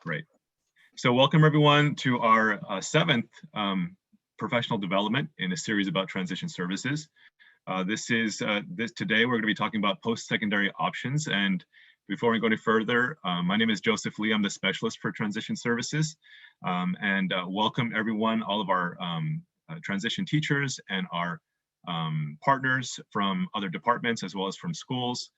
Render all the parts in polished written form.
Great. So welcome everyone to our seventh professional development in a series about transition services. Today we're going to be talking about post-secondary options. And before we go any further, my name is Joseph Lee. I'm the specialist for transition services. Welcome everyone, all of our transition teachers and our partners from other departments as well as from schools.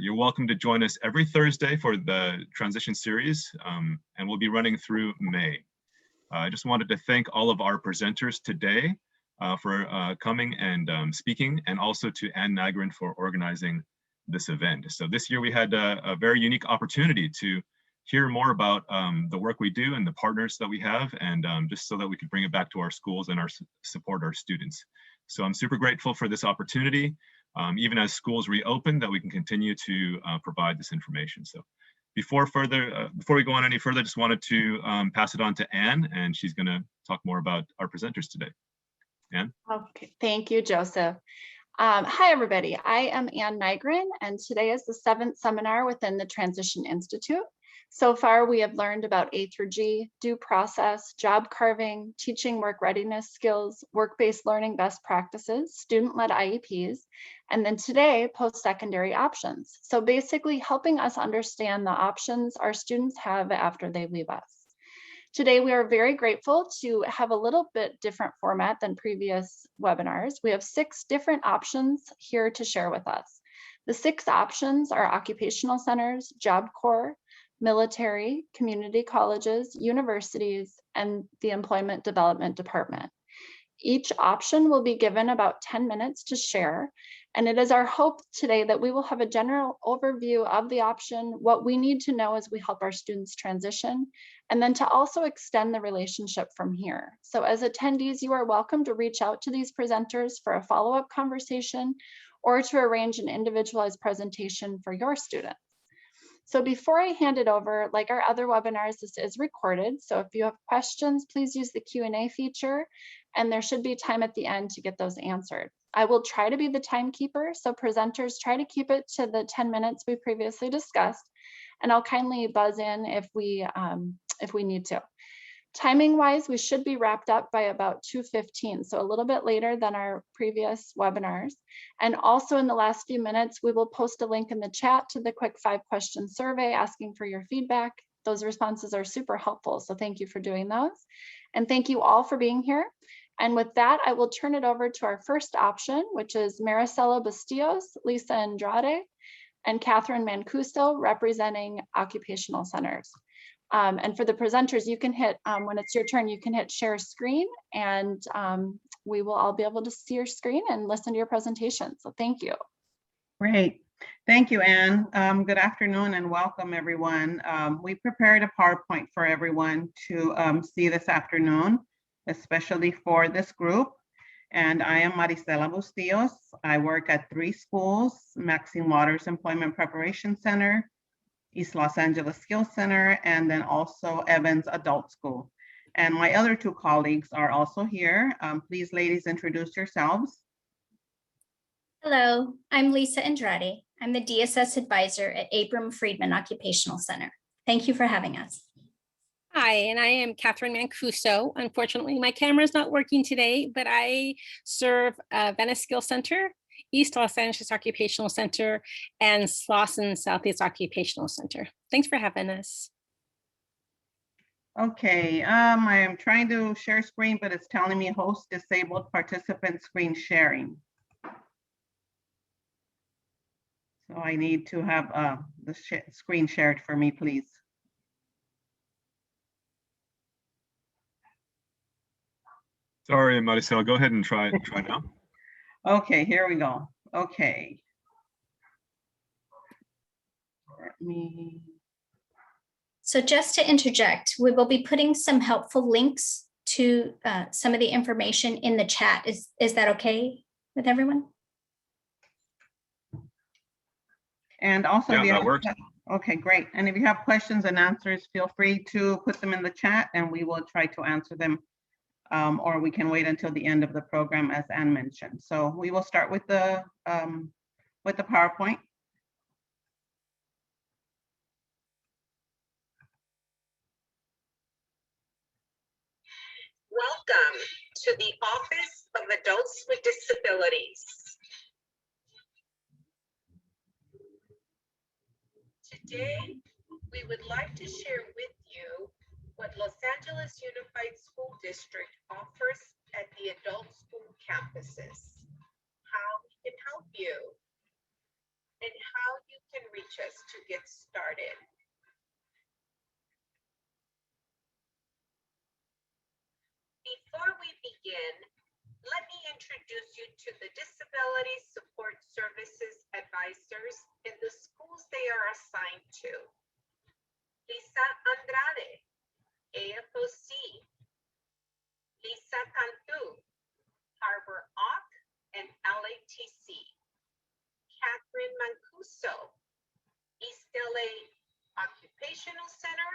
You're welcome to join us every Thursday for the transition series, and we'll be running through May. I just wanted to thank all of our presenters today for coming and speaking, and also to Ann Nygren for organizing this event. So this year we had a very unique opportunity to hear more about the work we do and the partners that we have, and just so that we could bring it back to our schools and support our students. So I'm super grateful for this opportunity. Even as schools reopen, that we can continue to provide this information. So before we go on any further, I just wanted to pass it on to Ann, and she's going to talk more about our presenters today. Ann? Okay, thank you, Joseph. Hi, everybody. I am Ann Nygren, and today is the 7th seminar within the Transition Institute. So far, we have learned about A through G, due process, job carving, teaching work readiness skills, work-based learning best practices, student-led IEPs, and then today, post-secondary options. So basically helping us understand the options our students have after they leave us. Today, we are very grateful to have a little bit different format than previous webinars. We have 6 different options here to share with us. The 6 options are occupational centers, Job Corps, military, community colleges, universities, and the Employment Development Department. Each option will be given about 10 minutes to share, and it is our hope today that we will have a general overview of the option, what we need to know as we help our students transition, and then to also extend the relationship from here. So as attendees, you are welcome to reach out to these presenters for a follow-up conversation or to arrange an individualized presentation for your students. So before I hand it over, like our other webinars, this is recorded. So if you have questions, please use the Q&A feature, and there should be time at the end to get those answered. I will try to be the timekeeper, so presenters try to keep it to the 10 minutes we previously discussed, and I'll kindly buzz in if we need to. Timing wise, we should be wrapped up by about 2:15, so a little bit later than our previous webinars. And also in the last few minutes, we will post a link in the chat to the quick 5-question survey asking for your feedback. Those responses are super helpful, so thank you for doing those. And thank you all for being here. And with that, I will turn it over to our first option, which is Maricela Bustillos, Lisa Andrade, and Catherine Mancuso representing occupational centers. And for the presenters, you can hit, when it's your turn, you can hit share screen, and we will all be able to see your screen and listen to your presentation. So thank you. Great. Thank you, Ann. Good afternoon and welcome, everyone. We prepared a PowerPoint for everyone to see this afternoon, especially for this group. And I am Maricela Bustillos. I work at 3 schools: Maxine Waters Employment Preparation Center, East Los Angeles Skills Center, and then also Evans Adult School. And my other 2 colleagues are also here. Please, ladies, introduce yourselves. Hello, I'm Lisa Andrade. I'm the DSS advisor at Abram Friedman Occupational Center. Thank you for having us. Hi, and I am Catherine Mancuso. Unfortunately, my camera is not working today, but I serve Venice Skills Center, East Los Angeles Occupational Center, and Slauson Southeast Occupational Center. Thanks for having us. Okay, I am trying to share screen, but it's telling me host disabled participant screen sharing. So I need to have the screen shared for me, please. Sorry, Maricela, go ahead and try now. Okay, here we go. Okay. Let me. So just to interject, we will be putting some helpful links to some of the information in the chat. Is that okay with everyone? And also, yeah, that works. Okay, great. And if you have questions and answers, feel free to put them in the chat and we will try to answer them. Or we can wait until the end of the program, as Ann mentioned. So we will start with the PowerPoint. Welcome to the Office of Adults with Disabilities. Today, we would like to share with you what Los Angeles Unified School District offers at the adult school campuses, how we can help you, and how you can reach us to get started. Before we begin, let me introduce you to the Disability Support Services Advisors in the schools they are assigned to. Lisa Andrade, AFOC, Lisa Cantu, Harbor OC and LATC, Catherine Mancuso, East LA Occupational Center,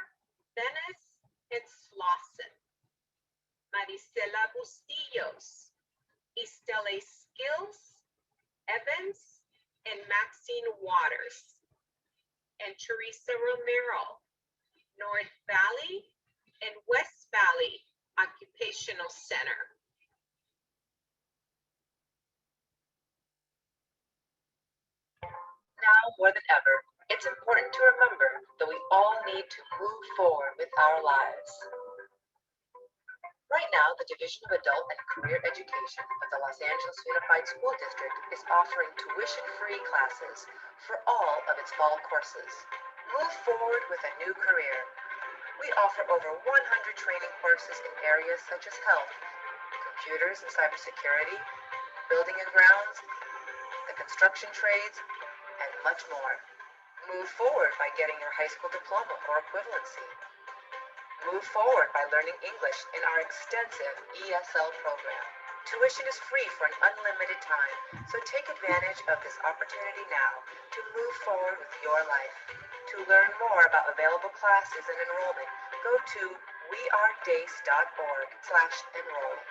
Venice and Slauson, Marisela Bustillos, East LA Skills, Evans, and Maxine Waters, and Teresa Romero, North Valley and West Valley Occupational Center. Now more than ever, it's important to remember that we all need to move forward with our lives. Right now, the Division of Adult and Career Education of the Los Angeles Unified School District is offering tuition-free classes for all of its fall courses. Move forward with a new career. We offer over 100 training courses in areas such as health, computers and cybersecurity, building and grounds, the construction trades, and much more. Move forward by getting your high school diploma or equivalency. Move forward by learning English in our extensive ESL program. Tuition is free for an unlimited time, so take advantage of this opportunity now to move forward with your life. To learn more about available classes and enrollment, go to wearedace.org/enroll.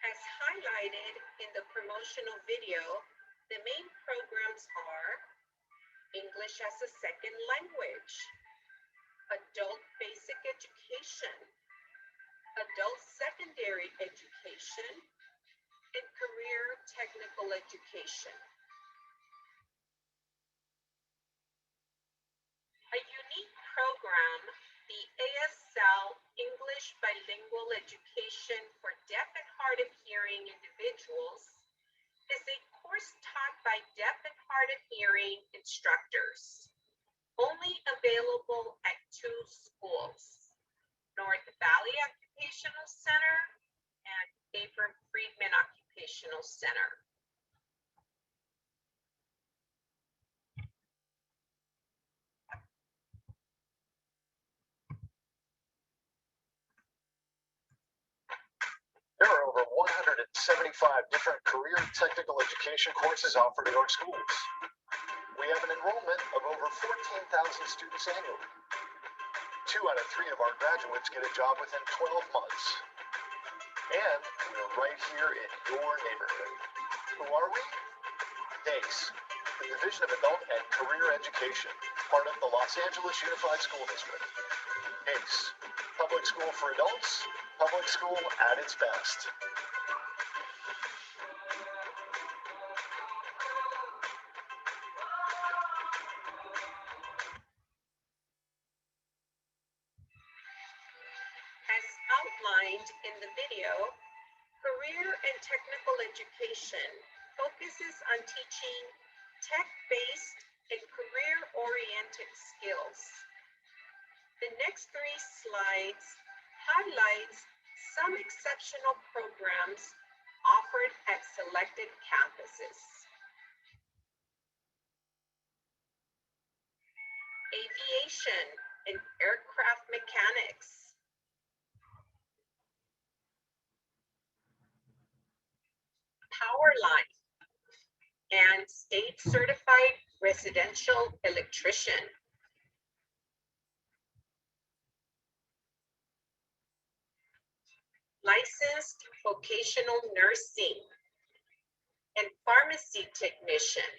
As highlighted in the promotional video, the main programs are English as a Second Language, Adult Basic Education, Adult Secondary Education, and Career Technical Education. A unique program, the ASL English Bilingual Education for Deaf and Hard of Hearing individuals, is a course taught by deaf and hard of hearing instructors, only available at 2 schools, North Valley Occupational Center and Abram Friedman Occupational Center. There are over 175 different career technical education courses offered at our schools. We have an enrollment of over 14,000 students annually. 2 out of 3 of our graduates get a job within 12 months. And we're right here in your neighborhood. Who are we? DACE, the Division of Adult and Career Education, part of the Los Angeles Unified School District. DACE, public school for adults, public school at its best. As outlined in the video, career and technical education focuses on teaching tech-based and career-oriented skills. The next 3 slides highlights some exceptional programs offered at selected campuses. Aviation and aircraft mechanics, power line, and state certified residential electrician. Licensed vocational nursing, and pharmacy technician.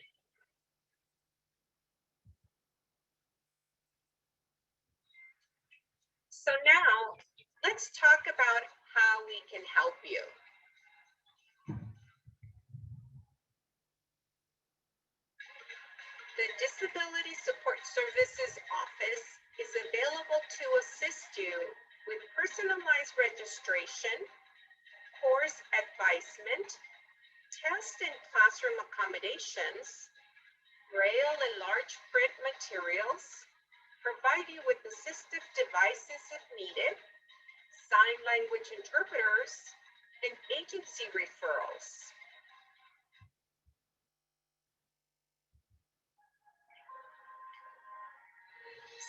So now let's talk about how we can help you. The Disability Support Services Office is available to assist you with personalized registration, course advisement, test and classroom accommodations, braille and large print materials, provide you with assistive devices if needed, sign language interpreters, and agency referrals.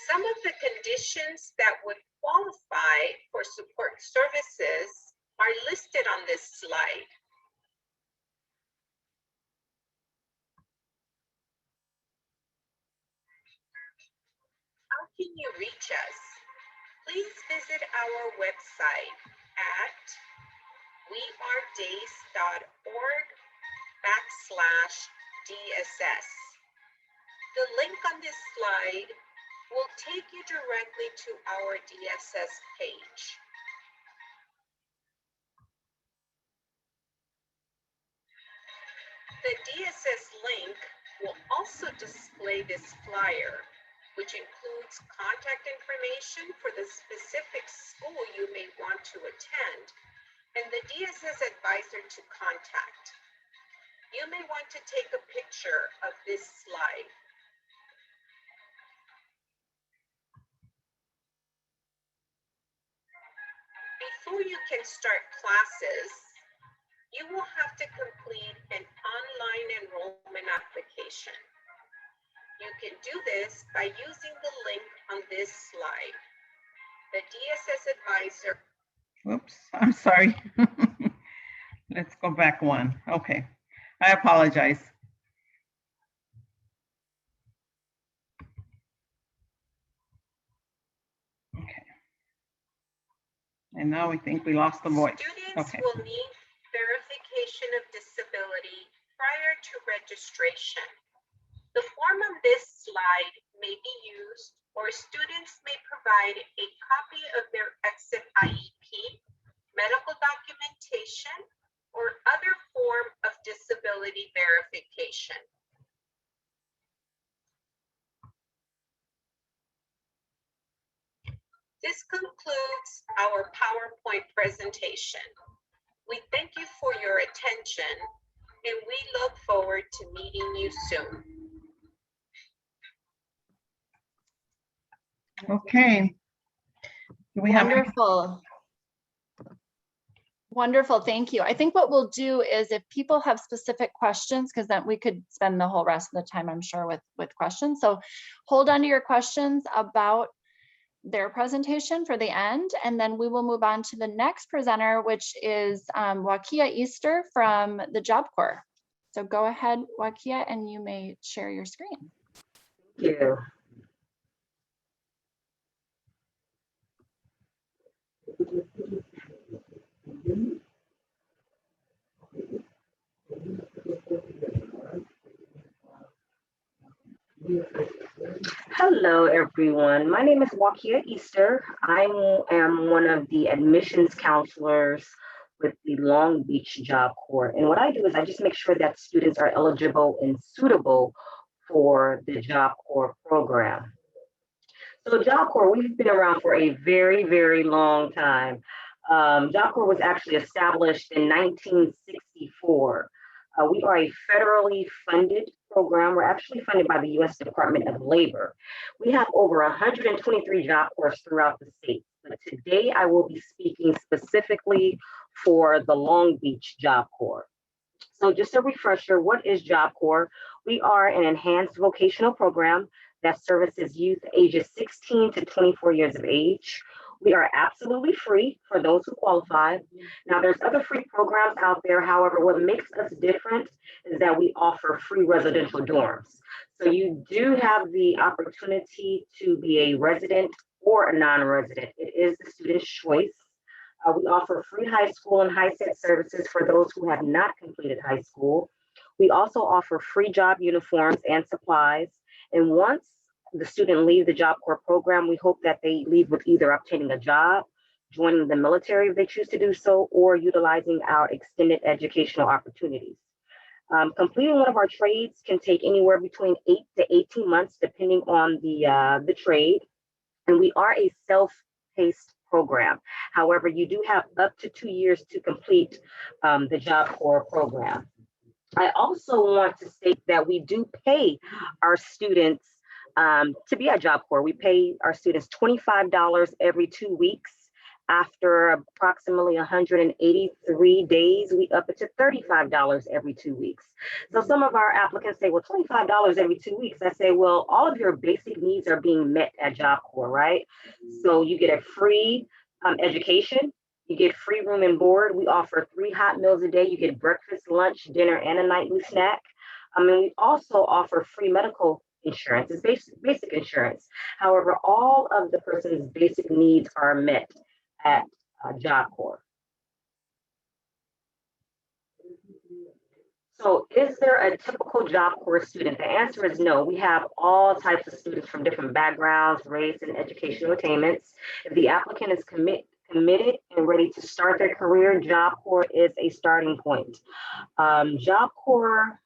Some of the conditions that would qualify for support services are listed on this slide. How can you reach us? Please visit our website at wearedace.org/DSS. The link on this slide will take you directly to our DSS page. The DSS link will also display this flyer, which includes contact information for the specific school you may want to attend and the DSS advisor to contact. You may want to take a picture of this slide. Before you can start classes, you will have to complete an online enrollment application. You can do this by using the link on this slide. The DSS advisor. Oops, I'm sorry. Let's go back one. Okay, I apologize. Okay. And now we think we lost the voice. Students Okay. will need verification of disability prior to registration. The form on this slide may be used, or students may provide a copy of their exit IEP, medical documentation, or other form of disability verification. This concludes our PowerPoint presentation. We thank you for your attention, and we look forward to meeting you soon. Okay. Do we have any- Wonderful. Wonderful, thank you. I think what we'll do is if people have specific questions, because then we could spend the whole rest of the time, I'm sure, with questions. So hold on to your questions about their presentation for the end, and then we will move on to the next presenter, which is Wakia Easter from the Job Corps. So go ahead, Wakia, and you may share your screen. Thank you. Hello, everyone. My name is Wakia Easter. I am one of the admissions counselors with the Long Beach Job Corps. And what I do is I just make sure that students are eligible and suitable for the Job Corps program. So Job Corps, we've been around for a very, very long time. Job Corps was actually established in 1964. We are a federally funded program. We're actually funded by the U.S. Department of Labor. We have over 123 Job Corps throughout the state. But today I will be speaking specifically for the Long Beach Job Corps. So just a refresher, what is Job Corps? We are an enhanced vocational program that services youth ages 16 to 24 years of age. We are absolutely free for those who qualify. Now, there's other free programs out there. However, what makes us different is that we offer free residential dorms. So you do have the opportunity to be a resident or a non-resident. It is the student's choice. We offer free high school and high set services for those who have not completed high school. We also offer free job uniforms and supplies. And once the student leaves the Job Corps program, we hope that they leave with either obtaining a job, joining the military if they choose to do so, or utilizing our extended educational opportunities. Completing one of our trades can take anywhere between 8 to 18 months, depending on the trade. And we are a self-paced program. However, you do have up to 2 years to complete the Job Corps program. I also want to state that we do pay our students to be at Job Corps. We pay our students $25 every 2 weeks. After approximately 183 days, we up it to $35 every 2 weeks. So some of our applicants say, well, $25 every 2 weeks. I say, well, all of your basic needs are being met at Job Corps, right? So you get a free education, you get free room and board. We offer 3 hot meals a day. You get breakfast, lunch, dinner, and a nightly snack. And we also offer free medical insurance. It's basic insurance. However, all of the person's basic needs are met at Job Corps. So is there a typical Job Corps student? The answer is no. We have all types of students from different backgrounds, race, and educational attainments. If the applicant is committed and ready to start their career, Job Corps is a starting point. Job Corps,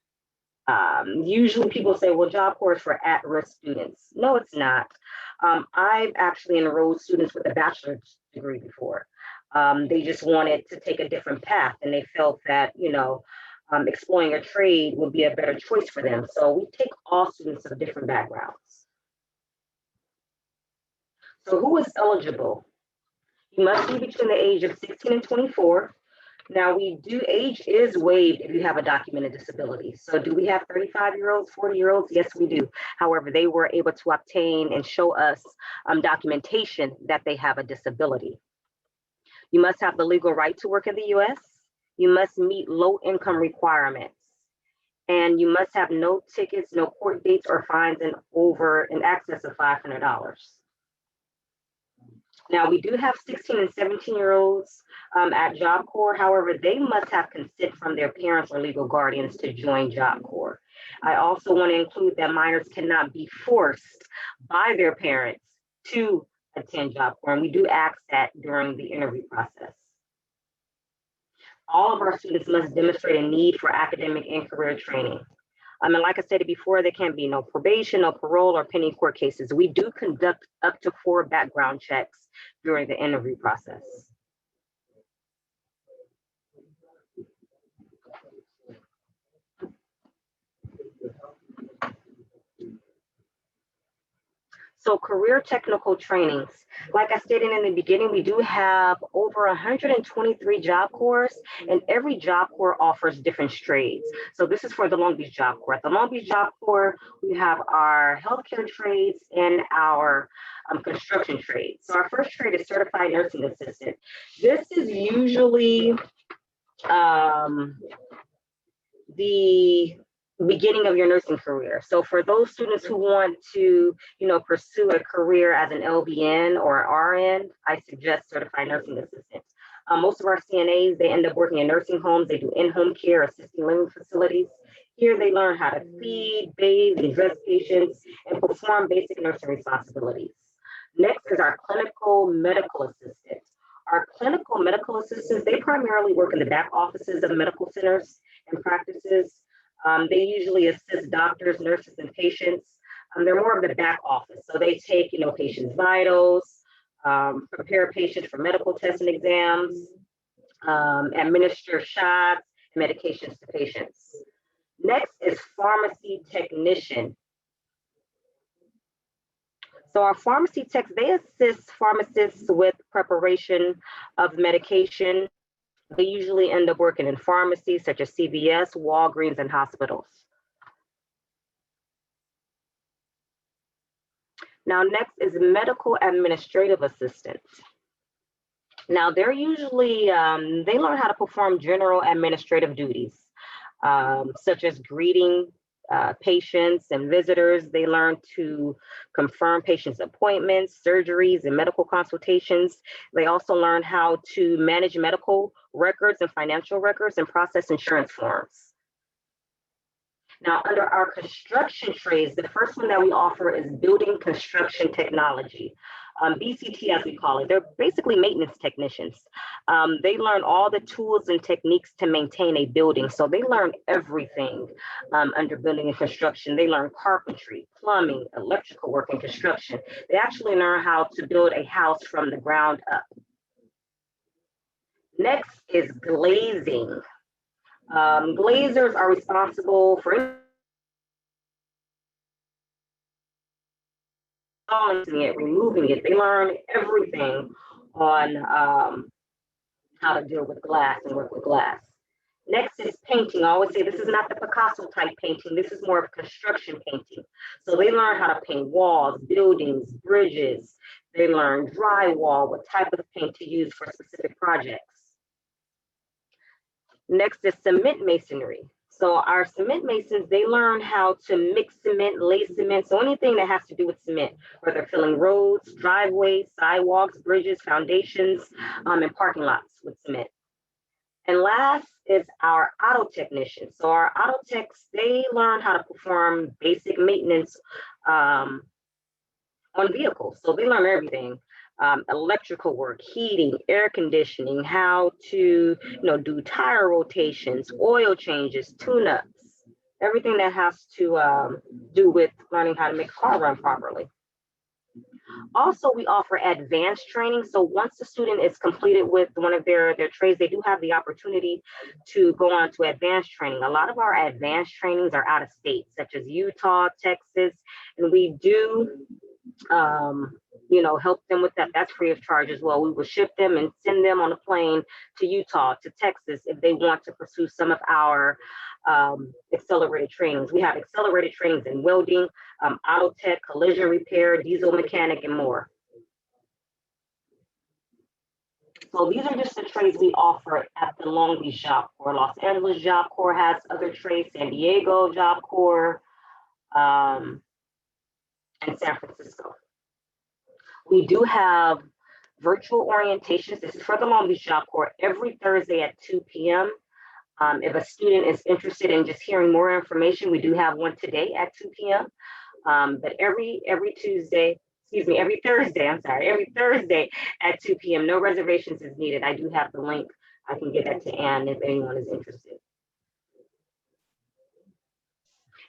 usually people say, well, Job Corps is for at-risk students. No, it's not. I've actually enrolled students with a bachelor's degree before. They just wanted to take a different path, and they felt that, exploring a trade would be a better choice for them. So we take all students of different backgrounds. So who is eligible? You must be between the age of 16 and 24. Now age is waived if you have a documented disability. So do we have 35-year-olds, 40-year-olds? Yes, we do. However, they were able to obtain and show us documentation that they have a disability. You must have the legal right to work in the US. You must meet low income requirements. And you must have no tickets, no court dates or fines in excess of $500. Now, we do have 16 and 17-year-olds at Job Corps. However, they must have consent from their parents or legal guardians to join Job Corps. I also want to include that minors cannot be forced by their parents to attend Job Corps, and we do ask that during the interview process. All of our students must demonstrate a need for academic and career training. And like I said before, there can be no probation, no parole, or pending court cases. We do conduct up to 4 background checks during the interview process. So career technical trainings. Like I stated in the beginning, we do have over 123 Job Corps, and every Job Corps offers different trades. So this is for the Long Beach Job Corps. At the Long Beach Job Corps, we have our healthcare trades and our construction trades. So our first trade is certified nursing assistant. This is usually the beginning of your nursing career. So for those students who want to, pursue a career as an LVN or RN, I suggest certified nursing assistant. Most of our CNAs, they end up working in nursing homes. They do in-home care, assisted living facilities. Here they learn how to feed, bathe, and dress patients, and perform basic nursing responsibilities. Next is our clinical medical assistant. Our clinical medical assistants, they primarily work in the back offices of medical centers and practices. They usually assist doctors, nurses, and patients. They're more of the back office. So they take, patients' vitals, prepare patients for medical tests and exams, administer shots, medications to patients. Next is pharmacy technician. So our pharmacy techs, they assist pharmacists with preparation of medication. They usually end up working in pharmacies such as CVS, Walgreens, and hospitals. Now, next is medical administrative assistant. Now, they're usually, they learn how to perform general administrative duties, such as greeting patients and visitors. They learn to confirm patients' appointments, surgeries, and medical consultations. They also learn how to manage medical records and financial records and process insurance forms. Now, under our construction trades, the first one that we offer is building construction technology. BCT, as we call it, they're basically maintenance technicians. They learn all the tools and techniques to maintain a building. So they learn everything under building and construction. They learn carpentry, plumbing, electrical work, and construction. They actually learn how to build a house from the ground up. Next is glazing. Glazers are responsible for installing it, removing it. They learn everything on how to deal with glass and work with glass. Next is painting. I always say this is not the Picasso type painting. This is more of construction painting. So they learn how to paint walls, buildings, bridges. They learn drywall, what type of paint to use for specific projects. Next is cement masonry. So our cement masons, they learn how to mix cement, lay cement, so anything that has to do with cement, whether filling roads, driveways, sidewalks, bridges, foundations, and parking lots with cement. And last is our auto technicians. So our auto techs, they learn how to perform basic maintenance on vehicles. So they learn everything. Electrical work, heating, air conditioning, how to do tire rotations, oil changes, tune-ups, everything that has to do with learning how to make a car run properly. Also, we offer advanced training. So once the student is completed with one of their trades, they do have the opportunity to go on to advanced training. A lot of our advanced trainings are out of state, such as Utah, Texas, and we do help them with that. That's free of charge as well. We will ship them and send them on a plane to Utah, to Texas, if they want to pursue some of our accelerated trainings. We have accelerated trainings in welding, auto tech, collision repair, diesel mechanic, and more. So these are just the trades we offer at the Long Beach Job Corps. Los Angeles Job Corps has other trades, San Diego Job Corps, and San Francisco. We do have virtual orientations. This is for the Long Beach Job Corps every Thursday at 2 p.m. If a student is interested in just hearing more information, we do have one today at 2 p.m. But every Thursday at 2 p.m. No reservations is needed. I do have the link. I can get that to Ann if anyone is interested.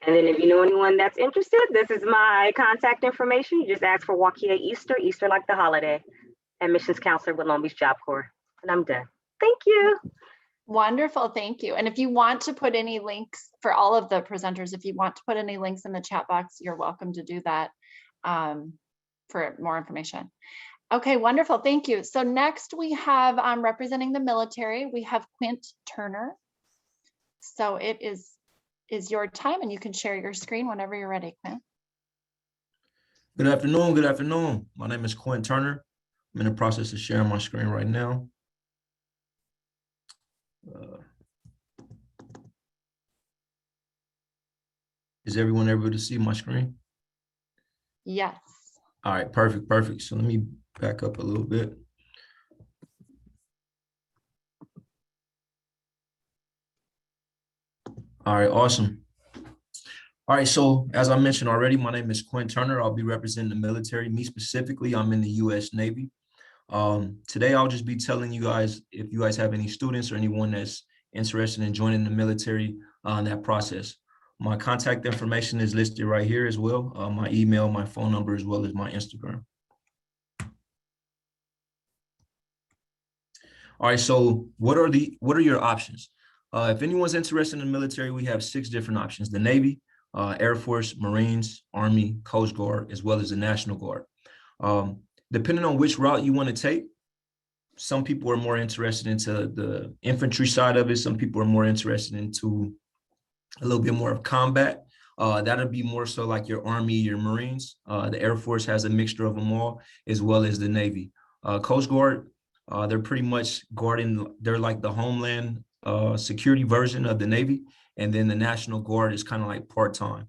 And then if you know anyone that's interested, this is my contact information. You just ask for Wakia Easter like the holiday, admissions counselor with Long Beach Job Corps. And I'm done. Thank you. Wonderful, thank you. And if you want to put any links for all of the presenters, if you want to put any links in the chat box, you're welcome to do that for more information. Okay, wonderful, thank you. So next we have representing the military, we have Quint Turner. So it is your time and you can share your screen whenever you're ready, Quint. Good afternoon, good afternoon. My name is Quint Turner. I'm in the process of sharing my screen right now. Is everyone able to see my screen? Yes. All right, perfect, perfect. So let me back up a little bit. All right, awesome. All right, so as I mentioned already, my name is Quint Turner. I'll be representing the military. Me specifically, I'm in the U.S. Navy. Today, I'll just be telling you guys if you guys have any students or anyone that's interested in joining the military on that process. My contact information is listed right here as well. My email, my phone number, as well as my Instagram. All right, so what are your options? If anyone's interested in the military, we have 6 different options: the Navy, Air Force, Marines, Army, Coast Guard, as well as the National Guard. Depending on which route you want to take, some people are more interested into the infantry side of it. Some people are more interested into a little bit more of combat. That'll be more so like your Army, your Marines. The Air Force has a mixture of them all, as well as the Navy. Coast Guard, they're pretty much guarding, they're like the Homeland Security version of the Navy. And then the National Guard is kind of like part-time.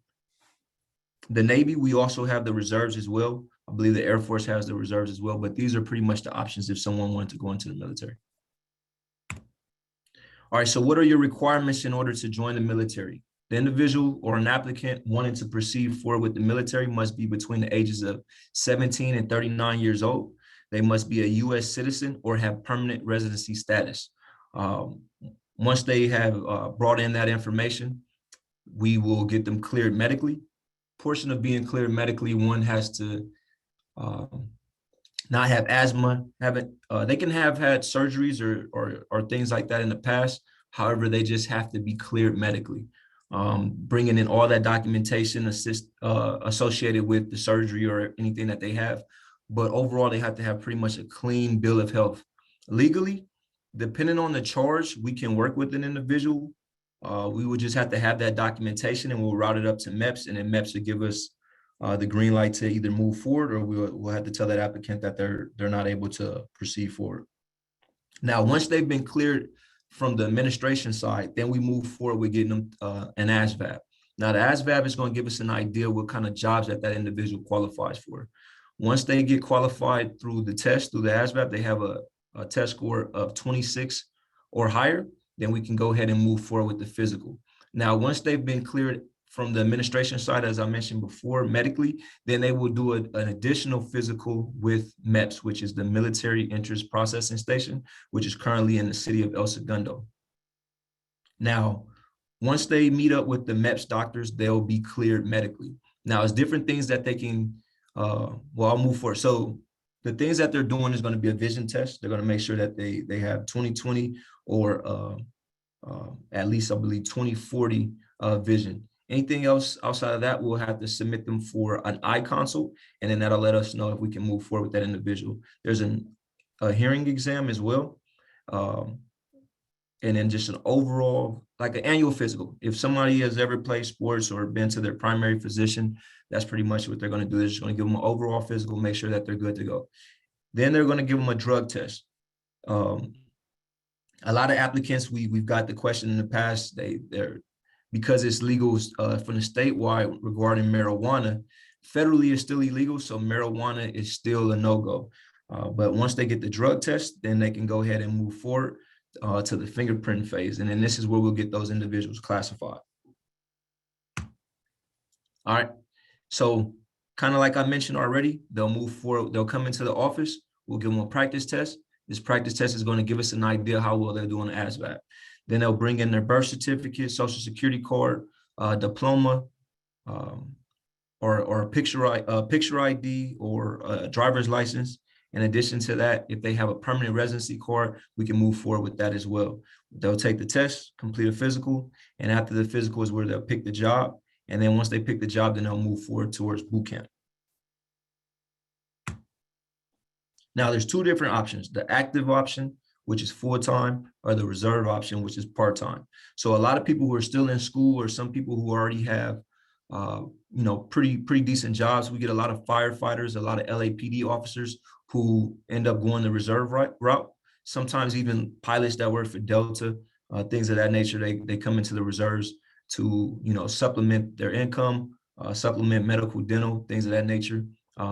The Navy, we also have the reserves as well. I believe the Air Force has the reserves as well, but these are pretty much the options if someone wanted to go into the military. All right, so what are your requirements in order to join the military? The individual or an applicant wanting to proceed forward with the military must be between the ages of 17 and 39 years old. They must be a U.S. citizen or have permanent residency status. Once they have brought in that information, we will get them cleared medically. Portion of being cleared medically, one has to not have asthma, they can have had surgeries or things like that in the past. However, they just have to be cleared medically. Bringing in all that documentation associated with the surgery or anything that they have. But overall, they have to have pretty much a clean bill of health. Legally, depending on the charge, we can work with an individual. We would just have to have that documentation, and we'll route it up to MEPS, and then MEPS will give us the green light to either move forward, or we'll have to tell that applicant that they're not able to proceed forward. Now, once they've been cleared from the administration side, then we move forward with getting them an ASVAB. Now, the ASVAB is going to give us an idea what kind of jobs that individual qualifies for. Once they get qualified through the test, through the ASVAB, they have a test score of 26 or higher, then we can go ahead and move forward with the physical. Now, once they've been cleared from the administration side, as I mentioned before, medically, then they will do an additional physical with MEPS, which is the Military Interest Processing Station, which is currently in the city of El Segundo. Now, once they meet up with the MEPS doctors, they'll be cleared medically. Now, it's different things that they can, well, I'll move forward. So the things that they're doing is going to be a vision test. They're going to make sure that they have 20/20 or at least, I believe, 20/40 vision. Anything else outside of that, we'll have to submit them for an eye consult, and then that'll let us know if we can move forward with that individual. There's a hearing exam as well. And then just an overall, like an annual physical. If somebody has ever played sports or been to their primary physician, that's pretty much what they're going to do. They're just going to give them an overall physical, make sure that they're good to go. Then they're going to give them a drug test. A lot of applicants, we've got the question in the past, they're because it's legal from the statewide regarding marijuana, federally it's still illegal, so marijuana is still a no-go. But once they get the drug test, then they can go ahead and move forward to the fingerprint phase. And then this is where we'll get those individuals classified. All right, so kind of like I mentioned already, they'll move forward, they'll come into the office, we'll give them a practice test. This practice test is going to give us an idea how well they're doing the ASVAB. Then they'll bring in their birth certificate, social security card, diploma, or a picture ID or a driver's license. In addition to that, if they have a permanent residency card, we can move forward with that as well. They'll take the test, complete a physical, and after the physical is where they'll pick the job. And then once they pick the job, then they'll move forward towards boot camp. Now, there's two different options, the active option, which is full-time, or the reserve option, which is part-time. So a lot of people who are still in school, or some people who already have, pretty decent jobs. We get a lot of firefighters, a lot of LAPD officers who end up going the reserve route. Sometimes even pilots that work for Delta, things of that nature, they come into the reserves to, supplement their income, supplement medical, dental, things of that nature.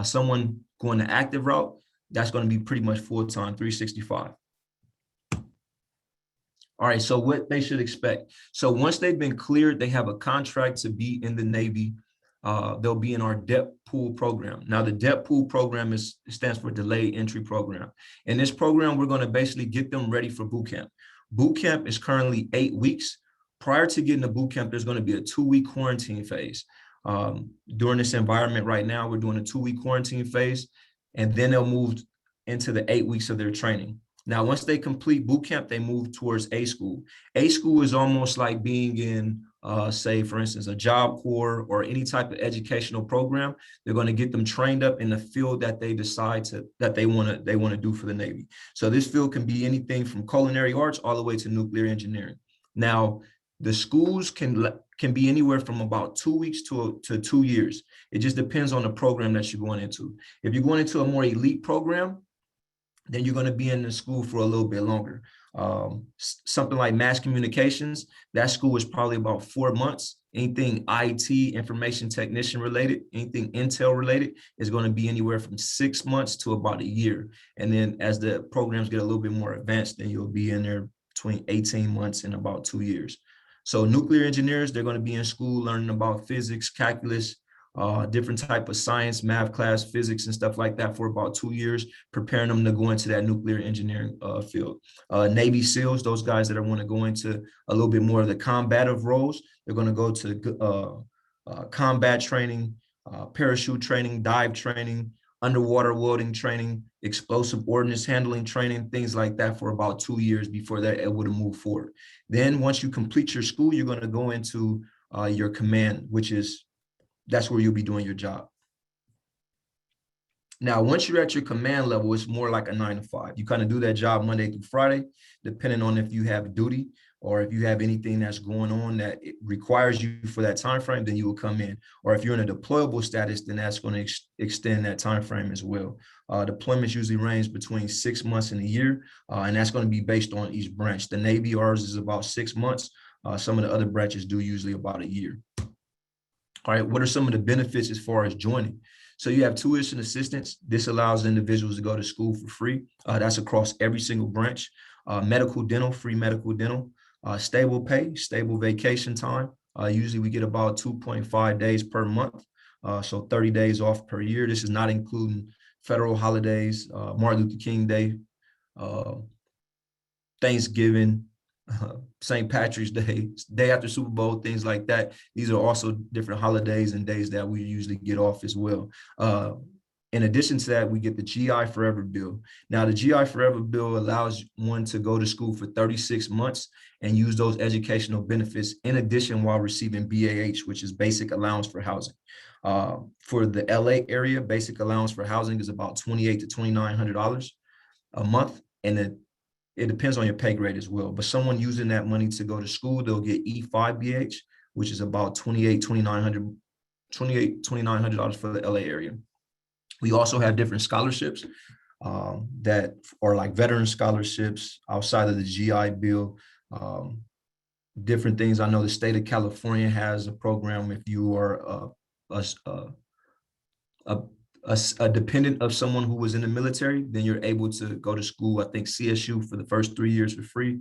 Someone going the active route, that's going to be pretty much full-time, 365. All right, so what they should expect. So once they've been cleared, they have a contract to be in the Navy. They'll be in our DEP pool program. Now, the DEP pool program stands for Delayed Entry Program. In this program, we're going to basically get them ready for boot camp. Boot camp is currently 8 weeks. Prior to getting to boot camp, there's going to be a 2-week quarantine phase. During this environment right now, we're doing a 2-week quarantine phase, and then they'll move into the 8 weeks of their training. Now, once they complete boot camp, they move towards A school. A school is almost like being in, say, for instance, a Job Corps or any type of educational program. They're going to get them trained up in the field that they decide that they want to do for the Navy. So this field can be anything from culinary arts all the way to nuclear engineering. Now, the schools can be anywhere from about 2 weeks to 2 years. It just depends on the program that you're going into. If you're going into a more elite program, then you're going to be in the school for a little bit longer. Something like mass communications, that school is probably about 4 months. Anything IT, information technician related, anything Intel related is going to be anywhere from 6 months to about a year. And then as the programs get a little bit more advanced, then you'll be in there between 18 months and about 2 years. So nuclear engineers, they're going to be in school learning about physics, calculus, different type of science, math class, physics, and stuff like that for about 2 years, preparing them to go into that nuclear engineering field. Navy SEALs, those guys that want to go into a little bit more of the combative roles, they're going to go to combat training, parachute training, dive training, underwater welding training, explosive ordnance handling training, things like that for about 2 years before they're able to move forward. Then once you complete your school, you're going to go into your command, which is, that's where you'll be doing your job. Now, once you're at your command level, it's more like a 9 to 5. You kind of do that job Monday through Friday, depending on if you have duty or if you have anything that's going on that it requires you for that time frame, then you will come in. Or if you're in a deployable status, then that's going to extend that time frame as well. Deployments usually range between 6 months and a year, and that's going to be based on each branch. The Navy, ours is about 6 months. Some of the other branches do usually about a year. All right, what are some of the benefits as far as joining? So you have tuition assistance. This allows individuals to go to school for free. That's across every single branch. Medical dental, free medical dental. Stable pay, stable vacation time. Usually we get about 2.5 days per month. So 30 days off per year. This is not including federal holidays, Martin Luther King Day, Thanksgiving, St. Patrick's Day, day after Super Bowl, things like that. These are also different holidays and days that we usually get off as well. In addition to that, we get the GI Forever Bill. Now, the GI Forever Bill allows one to go to school for 36 months and use those educational benefits in addition while receiving BAH, which is Basic Allowance for Housing. For the LA area, Basic Allowance for Housing is about $2,800 to $2,900 a month, and it depends on your pay grade as well. But someone using that money to go to school, they'll get E5 BH, which is about $2,900 for the LA area. We also have different scholarships that are like veteran scholarships outside of the GI Bill. Different things. I know the state of California has a program if you are a dependent of someone who was in the military, then you're able to go to school, I think CSU for the first 3 years for free.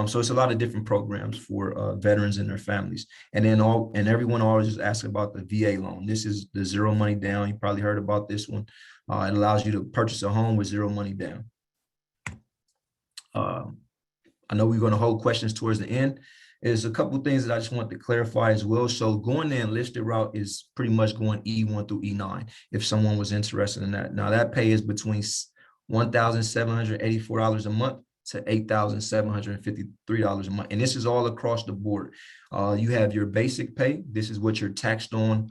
So it's a lot of different programs for veterans and their families. And then everyone always is asking about the VA loan. This is the zero money down. You probably heard about this one. It allows you to purchase a home with zero money down. I know we're going to hold questions towards the end. There's a couple of things that I just want to clarify as well. So going the enlisted route is pretty much going E1 through E9, if someone was interested in that. Now that pay is between $1,784 a month to $8,753 a month. And this is all across the board. You have your basic pay. This is what you're taxed on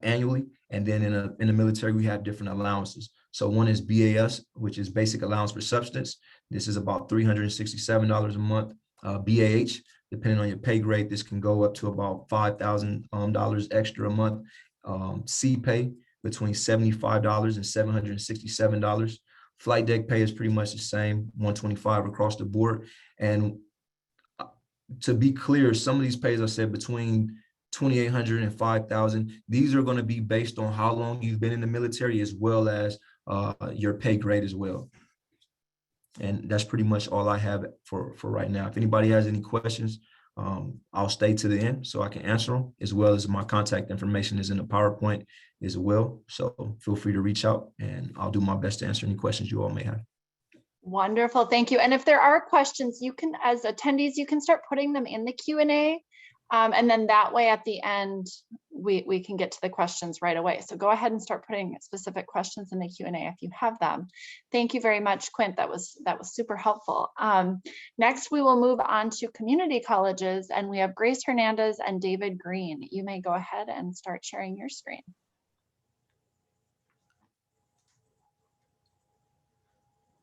annually. And then in the military, we have different allowances. So one is BAS, which is Basic Allowance for Substance. This is about $367 a month. BAH, depending on your pay grade, this can go up to about $5,000 extra a month. CPay between $75 and $767. Flight deck pay is pretty much the same, $125 across the board. And to be clear, some of these pays I said between $2,800 and $5,000. These are going to be based on how long you've been in the military as well as your pay grade as well. And that's pretty much all I have for right now. If anybody has any questions, I'll stay to the end so I can answer them, as well as my contact information is in the PowerPoint as well. So feel free to reach out and I'll do my best to answer any questions you all may have. Wonderful, thank you. And if there are questions, you can, as attendees, you can start putting them in the Q&A. And then that way at the end, we can get to the questions right away. So go ahead and start putting specific questions in the Q&A if you have them. Thank you very much, Quint. That was super helpful. Next, we will move on to community colleges, and we have Grace Hernandez and David Green. You may go ahead and start sharing your screen.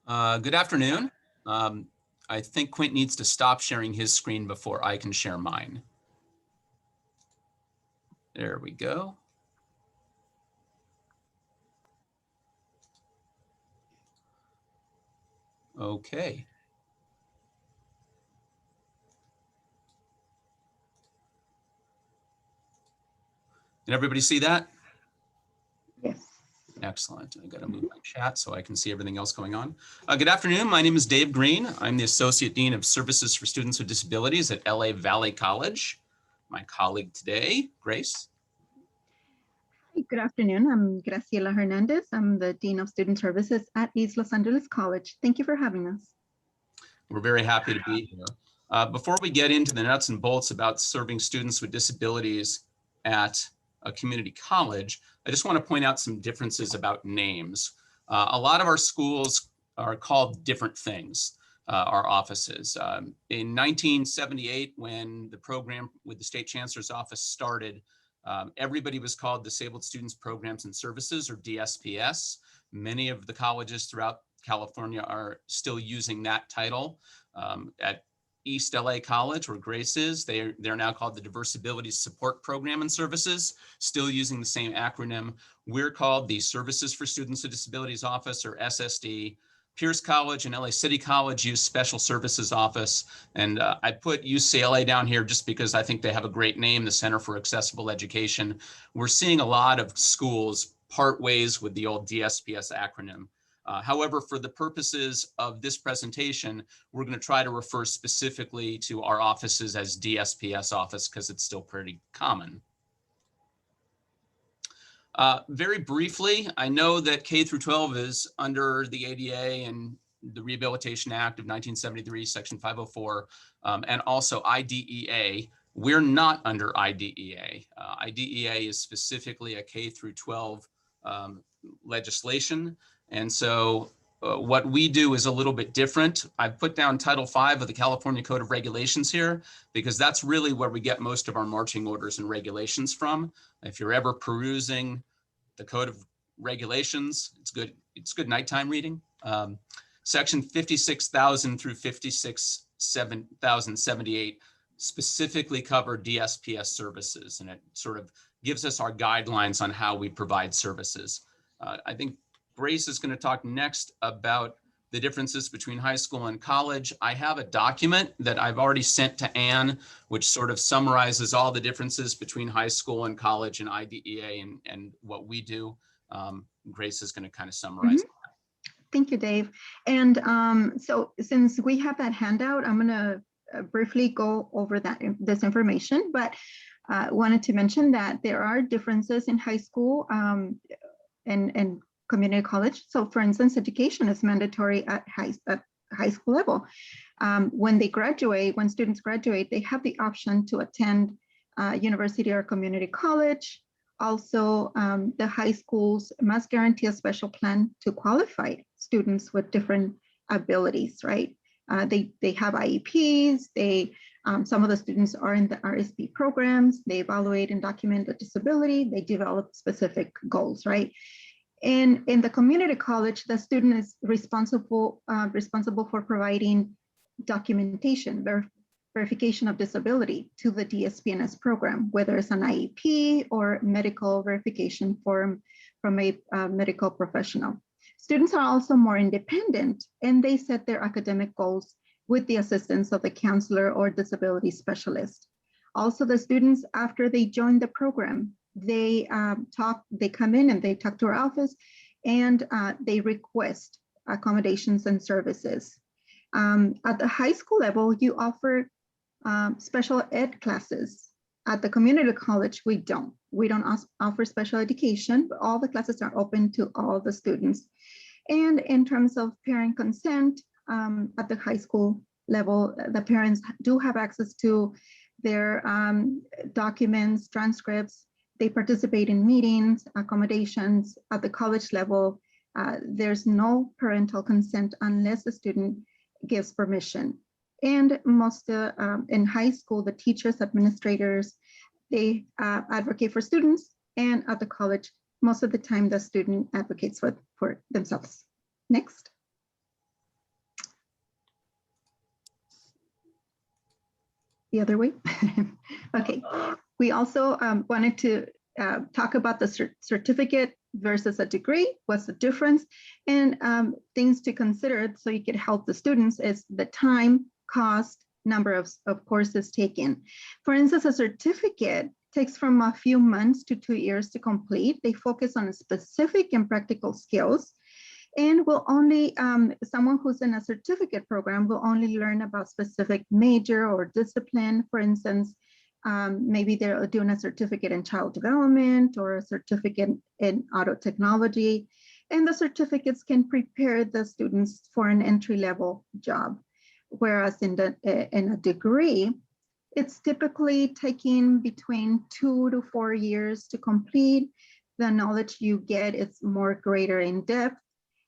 Good afternoon. I think Quint needs to stop sharing his screen before I can share mine. There we go. Okay. Can everybody see that? Yes. Excellent. I got to move my chat so I can see everything else going on. Good afternoon. My name is Dave Green. I'm the Associate Dean of Services for Students with Disabilities at LA Valley College. My colleague today, Grace. Hi, good afternoon. I'm Graciela Hernandez. I'm the Dean of Student Services at East Los Angeles College. Thank you for having us. We're very happy to be here. Before we get into the nuts and bolts about serving students with disabilities at a community college, I just want to point out some differences about names. A lot of our schools are called different things, our offices. In 1978, when the program with the State Chancellor's Office started, everybody was called Disabled Students Programs and Services, or DSPS. Many of the colleges throughout California are still using that title. At East LA College, where Grace is, they're now called the Diverse Abilities Support Program and Services, still using the same acronym. We're called the Services for Students with Disabilities Office, or SSD. Pierce College and LA City College use Special Services Office. And I put UCLA down here just because I think they have a great name, the Center for Accessible Education. We're seeing a lot of schools part ways with the old DSPS acronym. However, for the purposes of this presentation, we're going to try to refer specifically to our offices as DSPS office because it's still pretty common. Very briefly, I know that K through 12 is under the ADA and the Rehabilitation Act of 1973, Section 504, and also IDEA. We're not under IDEA. IDEA is specifically a K through 12 legislation. And so what we do is a little bit different. I've put down Title V of the California Code of Regulations here, because that's really where we get most of our marching orders and regulations from. If you're ever perusing the Code of Regulations, it's good nighttime reading. Section 56,000 through 56,078 specifically cover DSPS services, and it sort of gives us our guidelines on how we provide services. I think Grace is going to talk next about the differences between high school and college. I have a document that I've already sent to Anne, which sort of summarizes all the differences between high school and college and IDEA and what we do. Grace is going to kind of summarize. Thank you, Dave. And so since we have that handout, I'm going to briefly go over this information, but wanted to mention that there are differences in high school and community college. So for instance, education is mandatory at high school level. When students graduate, they have the option to attend university or community college. Also, the high schools must guarantee a special plan to qualified students with different abilities, right? They have IEPs, some of the students are in the RSP programs, they evaluate and document the disability, they develop specific goals, right? And in the community college, the student is responsible for providing documentation, verification of disability to the DSPNS program, whether it's an IEP or medical verification form from a medical professional. Students are also more independent, and they set their academic goals with the assistance of the counselor or disability specialist. Also, the students, after they join the program, they come in and they talk to our office, and they request accommodations and services. At the high school level, you offer special ed classes. At the community college, we don't offer special education, but all the classes are open to all the students. And in terms of parent consent, at the high school level, the parents do have access to their documents, transcripts. They participate in meetings, accommodations. At the college level, there's no parental consent unless the student gives permission. And most in high school, the teachers, administrators, they advocate for students. And at the college, most of the time, the student advocates for themselves. Next. The other way. Okay. We also wanted to talk about the certificate versus a degree. What's the difference? And things to consider so you could help the students is the time, cost, number of courses taken. For instance, a certificate takes from a few months to 2 years to complete. They focus on specific and practical skills, and will only, someone who's in a certificate program will only learn about specific major or discipline. For instance, maybe they're doing a certificate in child development or a certificate in auto technology, and the certificates can prepare the students for an entry-level job. Whereas in a degree, it's typically taking between 2 to 4 years to complete. The knowledge you get is more greater in depth,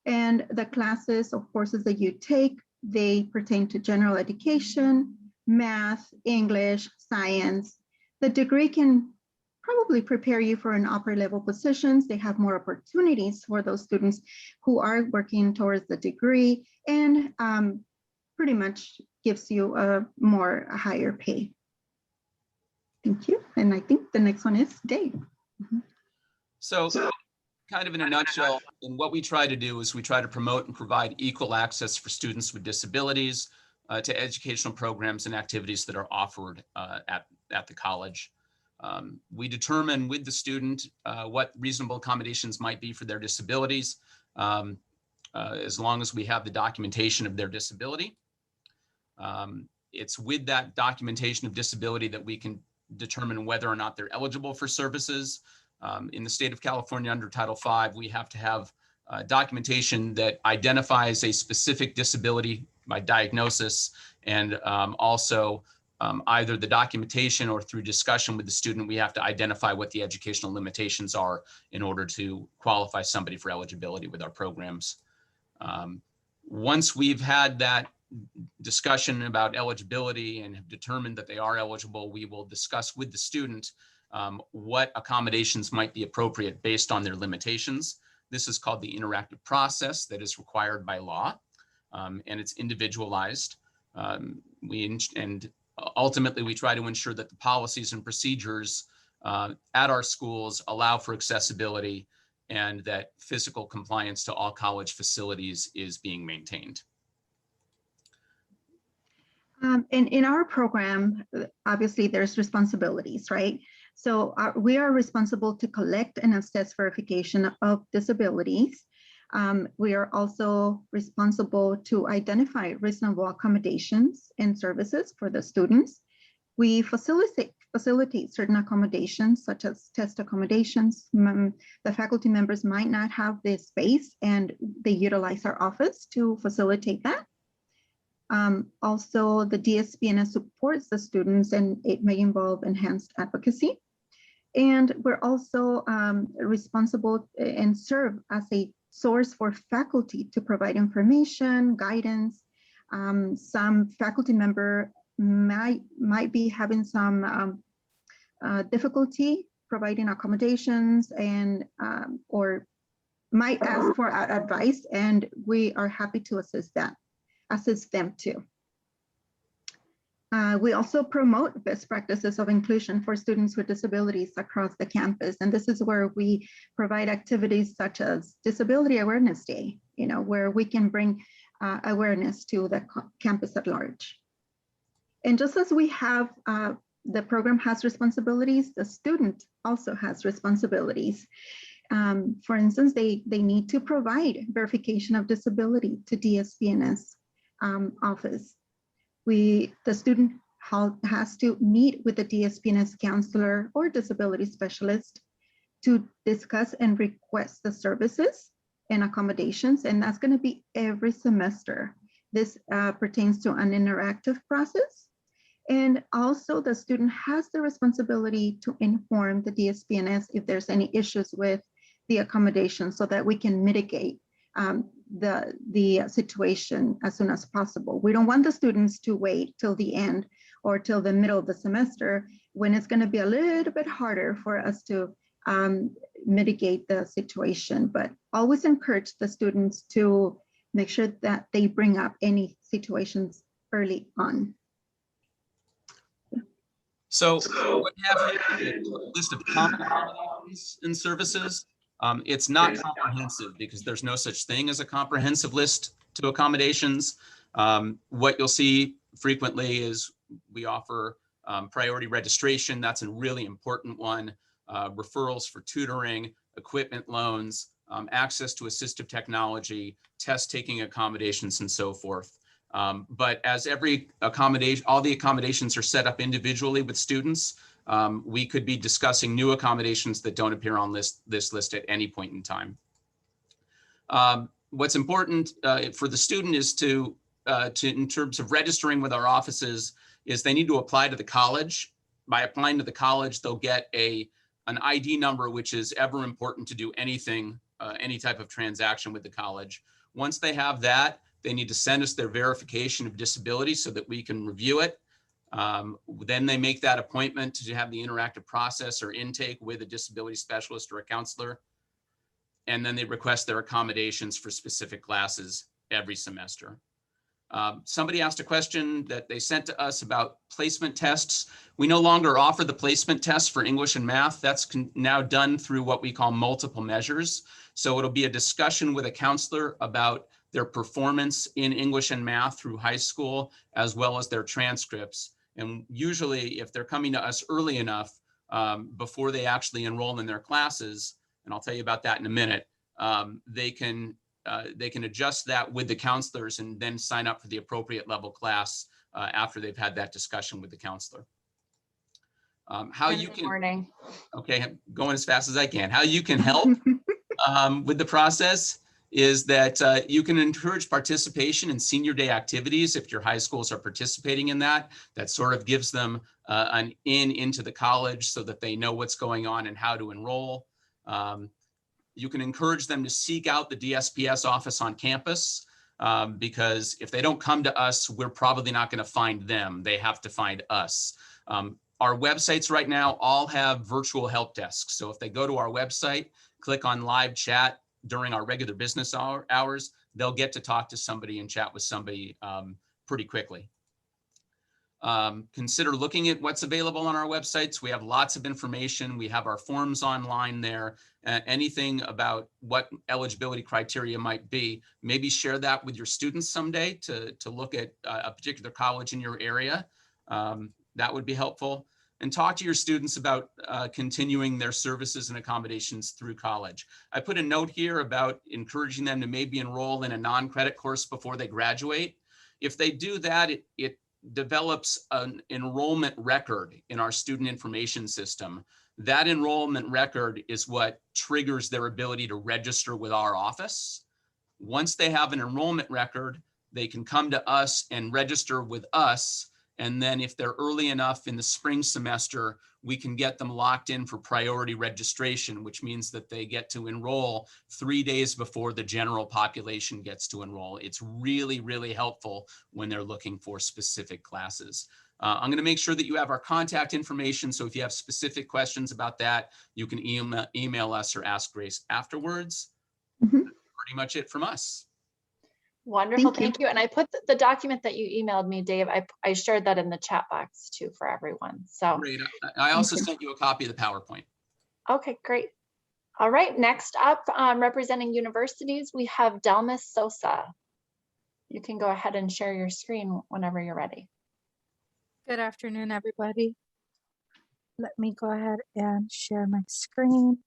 and the classes or courses that you take, they pertain to general education, math, English, science. The degree can probably prepare you for an upper level positions. They have more opportunities for those students who are working towards the degree, and pretty much gives you a higher pay. Thank you. And I think the next one is Dave. So kind of in a nutshell, and what we try to do is we try to promote and provide equal access for students with disabilities to educational programs and activities that are offered at the college. We determine with the student what reasonable accommodations might be for their disabilities, as long as we have the documentation of their disability. It's with that documentation of disability that we can determine whether or not they're eligible for services. In the state of California under Title V, we have to have documentation that identifies a specific disability by diagnosis, and also either the documentation or through discussion with the student, we have to identify what the educational limitations are in order to qualify somebody for eligibility with our programs. Once we've had that discussion about eligibility and have determined that they are eligible, we will discuss with the student what accommodations might be appropriate based on their limitations. This is called the interactive process that is required by law, and it's individualized. And ultimately, we try to ensure that the policies and procedures at our schools allow for accessibility and that physical compliance to all college facilities is being maintained. And in our program, obviously there's responsibilities, right? So we are responsible to collect and assess verification of disabilities. We are also responsible to identify reasonable accommodations and services for the students. We facilitate certain accommodations, such as test accommodations. The faculty members might not have this space, and they utilize our office to facilitate that. Also, the DSPNS supports the students, and it may involve enhanced advocacy. And we're also responsible and serve as a source for faculty to provide information, guidance. Some faculty member might be having some difficulty providing accommodations and or might ask for advice, and we are happy to assist them too. We also promote best practices of inclusion for students with disabilities across the campus. And this is where we provide activities such as Disability Awareness Day, where we can bring awareness to the campus at large. And just as we have, the program has responsibilities, the student also has responsibilities. For instance, they need to provide verification of disability to DSPNS office. The student has to meet with the DSPNS counselor or disability specialist to discuss and request the services and accommodations, and that's going to be every semester. This pertains to an interactive process. And also the student has the responsibility to inform the DSPNS if there's any issues with the accommodation, so that we can mitigate the situation as soon as possible. We don't want the students to wait till the end or till the middle of the semester, when it's going to be a little bit harder for us to mitigate the situation. But always encourage the students to make sure that they bring up any situations early on. So what we have here is a list of common accommodations and services. It's not comprehensive because there's no such thing as a comprehensive list to accommodations. What you'll see frequently is we offer Priority registration, that's a really important one. Referrals for tutoring, equipment loans, access to assistive technology, test taking accommodations, and so forth. But as every accommodation, all the accommodations are set up individually with students, we could be discussing new accommodations that don't appear on this list at any point in time. What's important for the student is to in terms of registering with our offices, is they need to apply to the college. By applying to the college, they'll get an ID number, which is ever important to do anything, any type of transaction with the college. Once they have that, they need to send us their verification of disability so that we can review it. Then they make that appointment to have the interactive process or intake with a disability specialist or a counselor. And then they request their accommodations for specific classes every semester. Somebody asked a question that they sent to us about placement tests. We no longer offer the placement tests for English and math. That's now done through what we call multiple measures. So it'll be a discussion with a counselor about their performance in English and math through high school, as well as their transcripts. And usually if they're coming to us early enough before they actually enroll in their classes, and I'll tell you about that in a minute, they can adjust that with the counselors and then sign up for the appropriate level class after they've had that discussion with the counselor. How you can, morning. Okay, going as fast as I can. How you can help with the process is that you can encourage participation in senior day activities if your high schools are participating in that. That sort of gives them an into the college so that they know what's going on and how to enroll. You can encourage them to seek out the DSPS office on campus because if they don't come to us, we're probably not going to find them. They have to find us. Our websites right now all have virtual help desks. So if they go to our website, click on live chat during our regular business hours, they'll get to talk to somebody and chat with somebody pretty quickly. Consider looking at what's available on our websites. We have lots of information. We have our forms online there. Anything about what eligibility criteria might be, maybe share that with your students someday to look at a particular college in your area. That would be helpful. And talk to your students about continuing their services and accommodations through college. I put a note here about encouraging them to maybe enroll in a non-credit course before they graduate. If they do that, it develops an enrollment record in our student information system. That enrollment record is what triggers their ability to register with our office. Once they have an enrollment record, they can come to us and register with us. And then if they're early enough in the spring semester, we can get them locked in for priority registration, which means that they get to enroll 3 days before the general population gets to enroll. It's really, really helpful when they're looking for specific classes. I'm going to make sure that you have our contact information. So if you have specific questions about that, you can email us or ask Grace afterwards. That's pretty much it from us. Wonderful, thank you. And I put the document that you emailed me, Dave, I shared that in the chat box too for everyone. So great. I also sent you a copy of the PowerPoint. Okay, great. All right, next up, representing universities, we have Delmas Sosa. You can go ahead and share your screen whenever you're ready. Good afternoon, everybody. Let me go ahead and share my screen.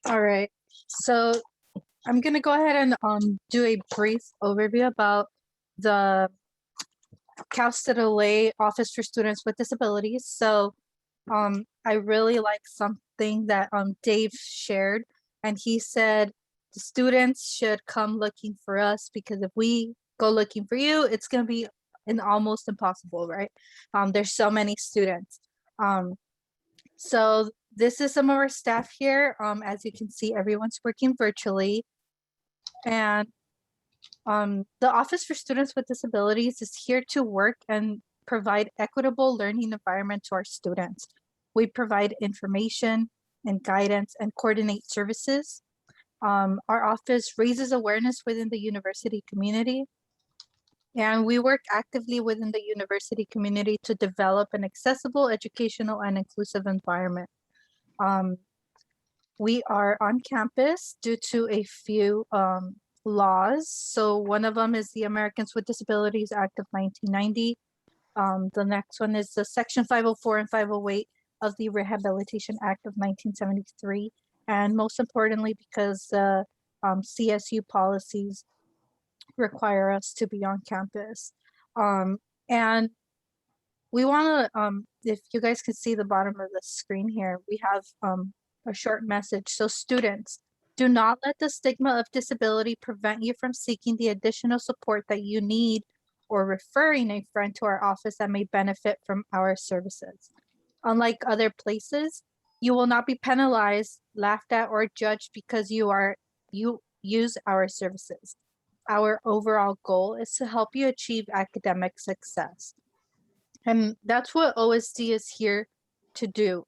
All right, so I'm gonna go ahead and do a brief overview about the Cal State LA Office for Students with Disabilities. So I really like something that Dave shared, and he said the students should come looking for us because if we go looking for you, it's gonna be almost impossible, right? There's so many students. So this is some of our staff here. As you can see, everyone's working virtually. And the Office for Students with Disabilities is here to work and provide equitable learning environment to our students. We provide information and guidance and coordinate services. Our office raises awareness within the university community. And we work actively within the university community to develop an accessible, educational, and inclusive environment. We are on campus due to a few laws. So one of them is the Americans with Disabilities Act of 1990. The next one is the Section 504 and 508 of the Rehabilitation Act of 1973. And most importantly, because the CSU policies require us to be on campus. And we want to, if you guys can see the bottom of the screen here, we have a short message. So students, do not let the stigma of disability prevent you from seeking the additional support that you need or referring a friend to our office that may benefit from our services. Unlike other places, you will not be penalized, laughed at, or judged because you use our services. Our overall goal is to help you achieve academic success. And that's what OSD is here to do.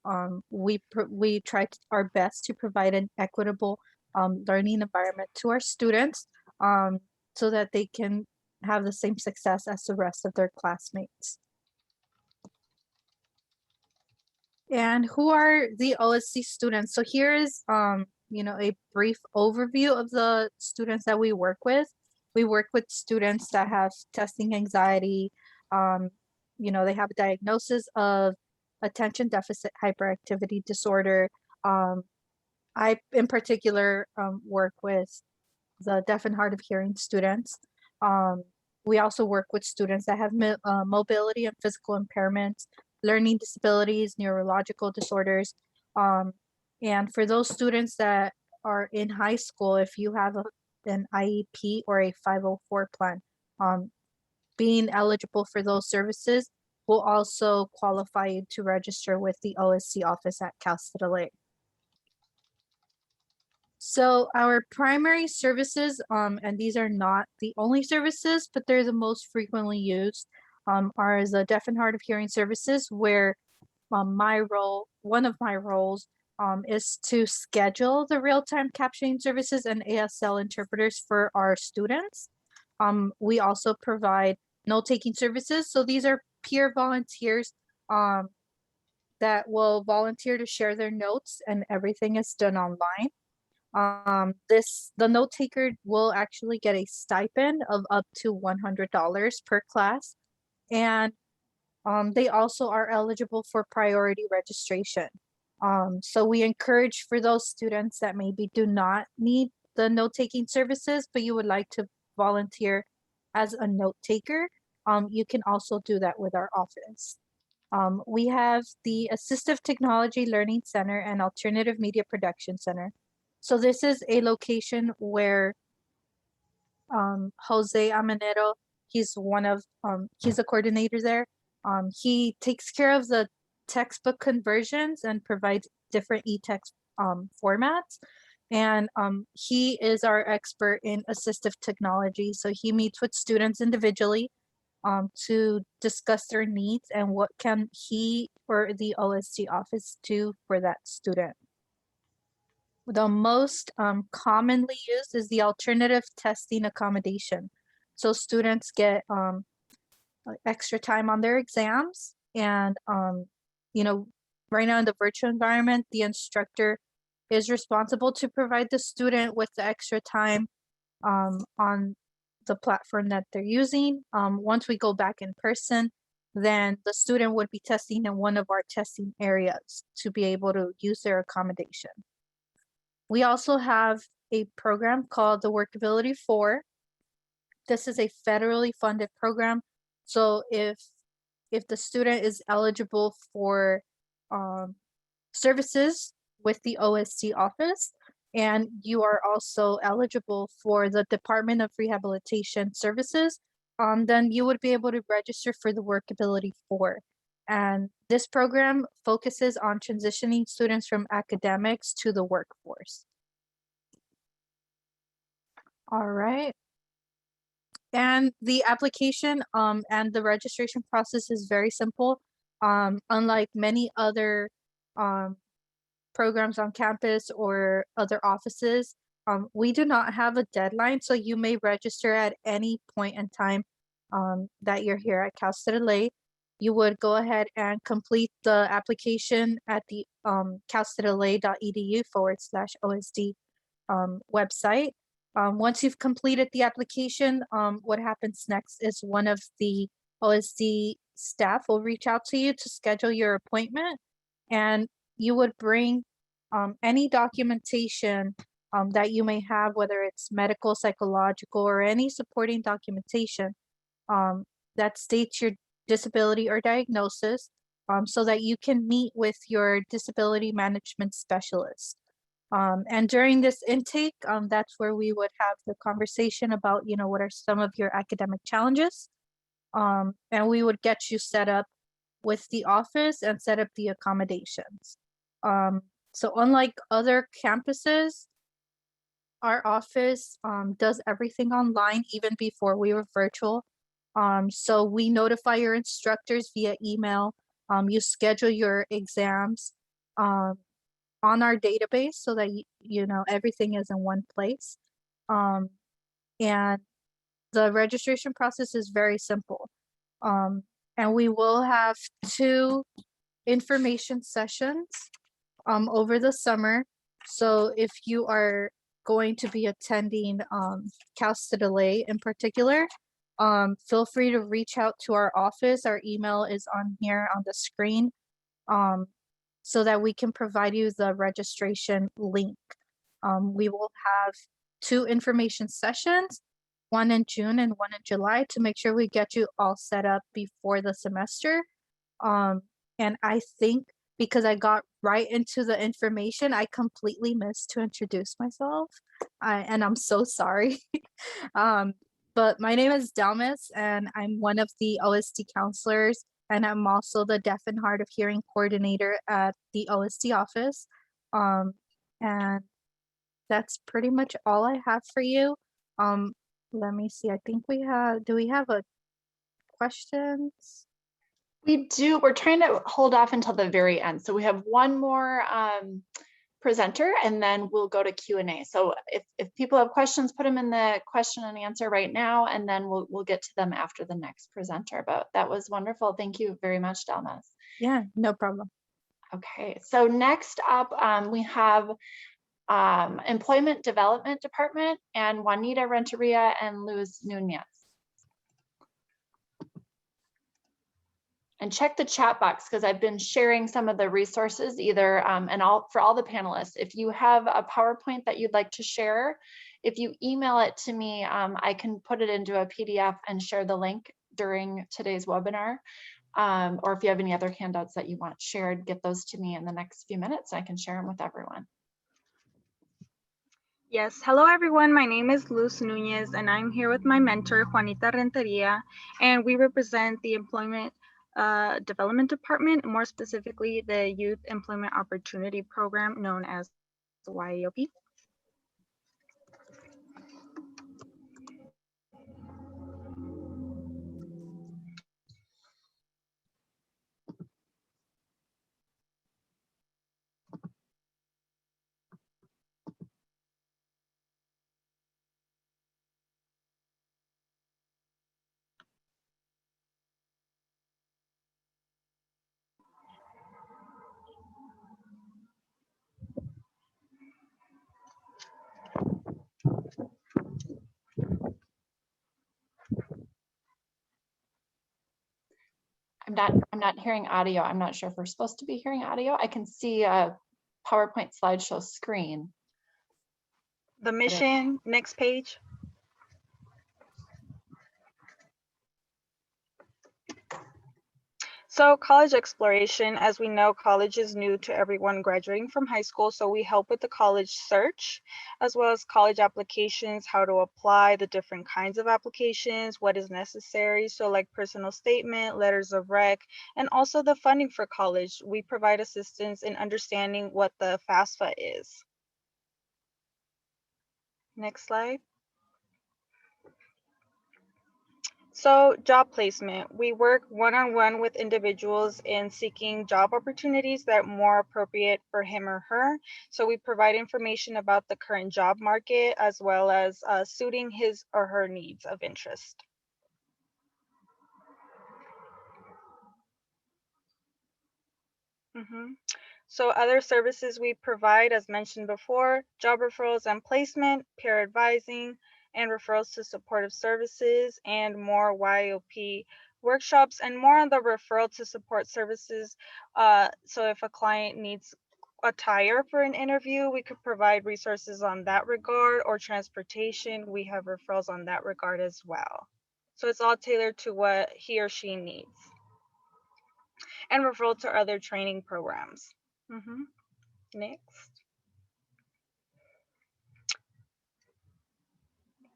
We try our best to provide an equitable learning environment to our students so that they can have the same success as the rest of their classmates. And who are the OSD students? So here is a brief overview of the students that we work with. We work with students that have testing anxiety. They have a diagnosis of attention deficit hyperactivity disorder. I, in particular, work with the deaf and hard of hearing students. We also work with students that have mobility and physical impairments, learning disabilities, neurological disorders. And for those students that are in high school, if you have an IEP or a 504 plan, being eligible for those services will also qualify you to register with the OSC office at Cal State LA. So our primary services, and these are not the only services, but they're the most frequently used, are the deaf and hard of hearing services, where one of my roles is to schedule the real-time captioning services and ASL interpreters for our students. We also provide note-taking services. So these are peer volunteers that will volunteer to share their notes, and everything is done online. The note taker will actually get a stipend of up to $100 per class, and they also are eligible for priority registration. So we encourage for those students that maybe do not need the note taking services, but you would like to volunteer as a note taker, you can also do that with our office. We have the Assistive Technology Learning Center and Alternative Media Production Center. So this is a location where Jose Amanero, he's a coordinator there. He takes care of the textbook conversions and provides different e-text formats. And he is our expert in assistive technology. So he meets with students individually to discuss their needs and what can he or the OSD office do for that student. The most commonly used is the alternative testing accommodation. So students get extra time on their exams, and right now in the virtual environment, the instructor is responsible to provide the student with the extra time on the platform that they're using. Once we go back in person, then the student would be testing in one of our testing areas to be able to use their accommodation. We also have a program called the Workability 4. This is a federally funded program. So if the student is eligible for services with the OSD office, and you are also eligible for the Department of Rehabilitation Services, then you would be able to register for the Workability 4. And this program focuses on transitioning students from academics to the workforce. All right. And the application and the registration process is very simple. Unlike many other programs on campus or other offices, we do not have a deadline. So you may register at any point in time that you're here at Cal State LA. You would go ahead and complete the application at the calstatela.edu/OSD website. Once you've completed the application, what happens next is one of the OSD staff will reach out to you to schedule your appointment, and you would bring any documentation that you may have, whether it's medical, psychological, or any supporting documentation that states your disability or diagnosis, so that you can meet with your disability management specialist. And during this intake, that's where we would have the conversation about, what are some of your academic challenges? And we would get you set up with the office and set up the accommodations. So unlike other campuses, our office does everything online even before we were virtual. So we notify your instructors via email. You schedule your exams on our database so that everything is in one place. And the registration process is very simple. And we will have 2 information sessions over the summer. So if you are going to be attending Cal State LA in particular, feel free to reach out to our office. Our email is on here on the screen, so that we can provide you the registration link. We will have 2 information sessions, one in June and one in July, to make sure we get you all set up before the semester. And I think because I got right into the information, I completely missed to introduce myself, and I'm so sorry. But my name is Delmas, and I'm one of the OSD counselors, and I'm also the Deaf and Hard of Hearing coordinator at the OSD office. And that's pretty much all I have for you. Let me see, I think do we have a questions? We do. We're trying to hold off until the very end. So we have one more presenter, and then we'll go to Q&A. So if people have questions, put them in the question and answer right now, and then we'll get to them after the next presenter. But that was wonderful. Thank you very much, Delmas. Yeah, no problem. Okay, so next up, we have Employment Development Department and Juanita Renteria and Luz Nunez. And check the chat box, because I've been sharing some of the resources either, for all the panelists. If you have a PowerPoint that you'd like to share, if you email it to me, I can put it into a PDF and share the link during today's webinar. Or if you have any other handouts that you want shared, get those to me in the next few minutes. I can share them with everyone. Yes, hello everyone. My name is Luz Nunez, and I'm here with my mentor, Juanita Renteria, and we represent the Employment Development Department, more specifically the Youth Employment Opportunity Program known as the YEOP. I'm not hearing audio. I'm not sure if we're supposed to be hearing audio. I can see a PowerPoint slideshow screen. The mission, next page. So college exploration, as we know, college is new to everyone graduating from high school. So we help with the college search, as well as college applications, how to apply, the different kinds of applications, what is necessary. So like personal statement, letters of rec, and also the funding for college. We provide assistance in understanding what the FAFSA is. Next slide. So job placement, we work one-on-one with individuals in seeking job opportunities that are more appropriate for him or her. So we provide information about the current job market, as well as suiting his or her needs of interest. So other services we provide, as mentioned before, job referrals and placement, peer advising, and referrals to supportive services, and more YOP workshops, and more on the referral to support services. So if a client needs attire for an interview, we could provide resources on that regard, or transportation. We have referrals on that regard as well. So it's all tailored to what he or she needs. And referral to other training programs. Next.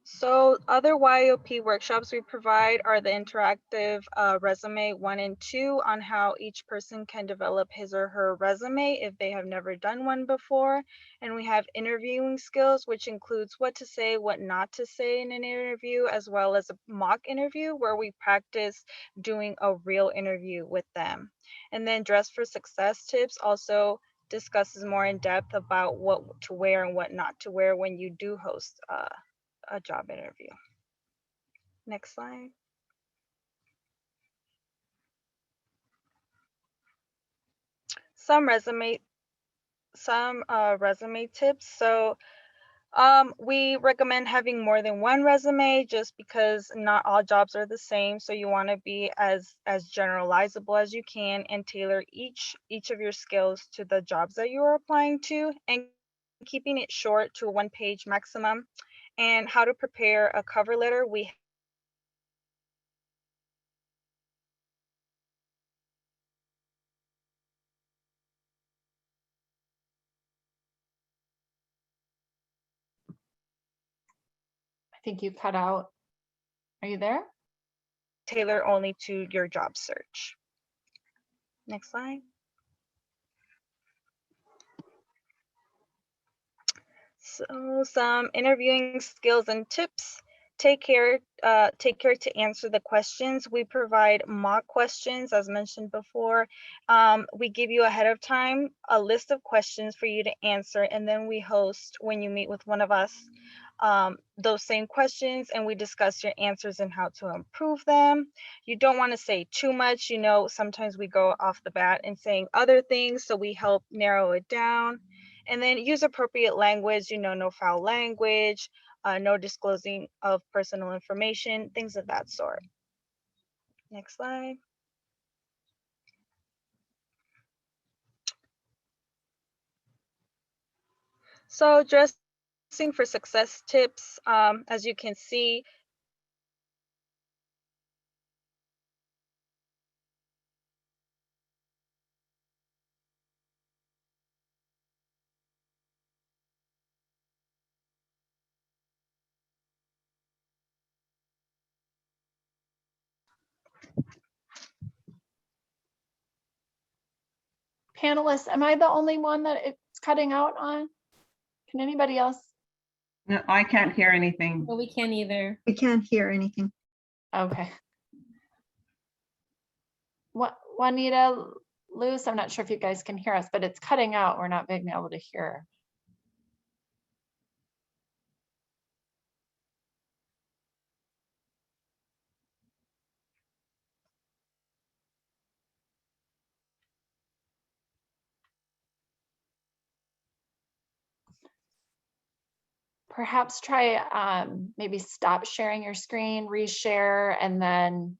So other YOP workshops we provide are the interactive resume 1 and 2 on how each person can develop his or her resume if they have never done one before. And we have interviewing skills, which includes what to say, what not to say in an interview, as well as a mock interview where we practice doing a real interview with them. And then Dress for Success tips also discusses more in depth about what to wear and what not to wear when you do host a job interview. Next slide. Some resume tips. So we recommend having more than one resume just because not all jobs are the same. So you want to be as generalizable as you can and tailor each of your skills to the jobs that you are applying to, and keeping it short to 1 page maximum. And how to prepare a cover letter. I think you cut out. Are you there? Tailor only to your job search. Next slide. So some interviewing skills and tips. Take care to answer the questions. We provide mock questions, as mentioned before. We give you ahead of time a list of questions for you to answer, and then we host, when you meet with one of us, those same questions, and we discuss your answers and how to improve them. You don't want to say too much. You know, sometimes we go off the bat and saying other things, so we help narrow it down. And then use appropriate language, you know, no foul language, no disclosing of personal information, things of that sort. Next slide. So dressing for success tips, as you can see, Panelists, am I the only one that it's cutting out on? Can anybody else? No, I can't hear anything. Well, we can't either. We can't hear anything. Okay. What, Juanita, Luz, I'm not sure if you guys can hear us, but it's cutting out. We're not being able to hear. Perhaps try maybe stop sharing your screen, reshare, and then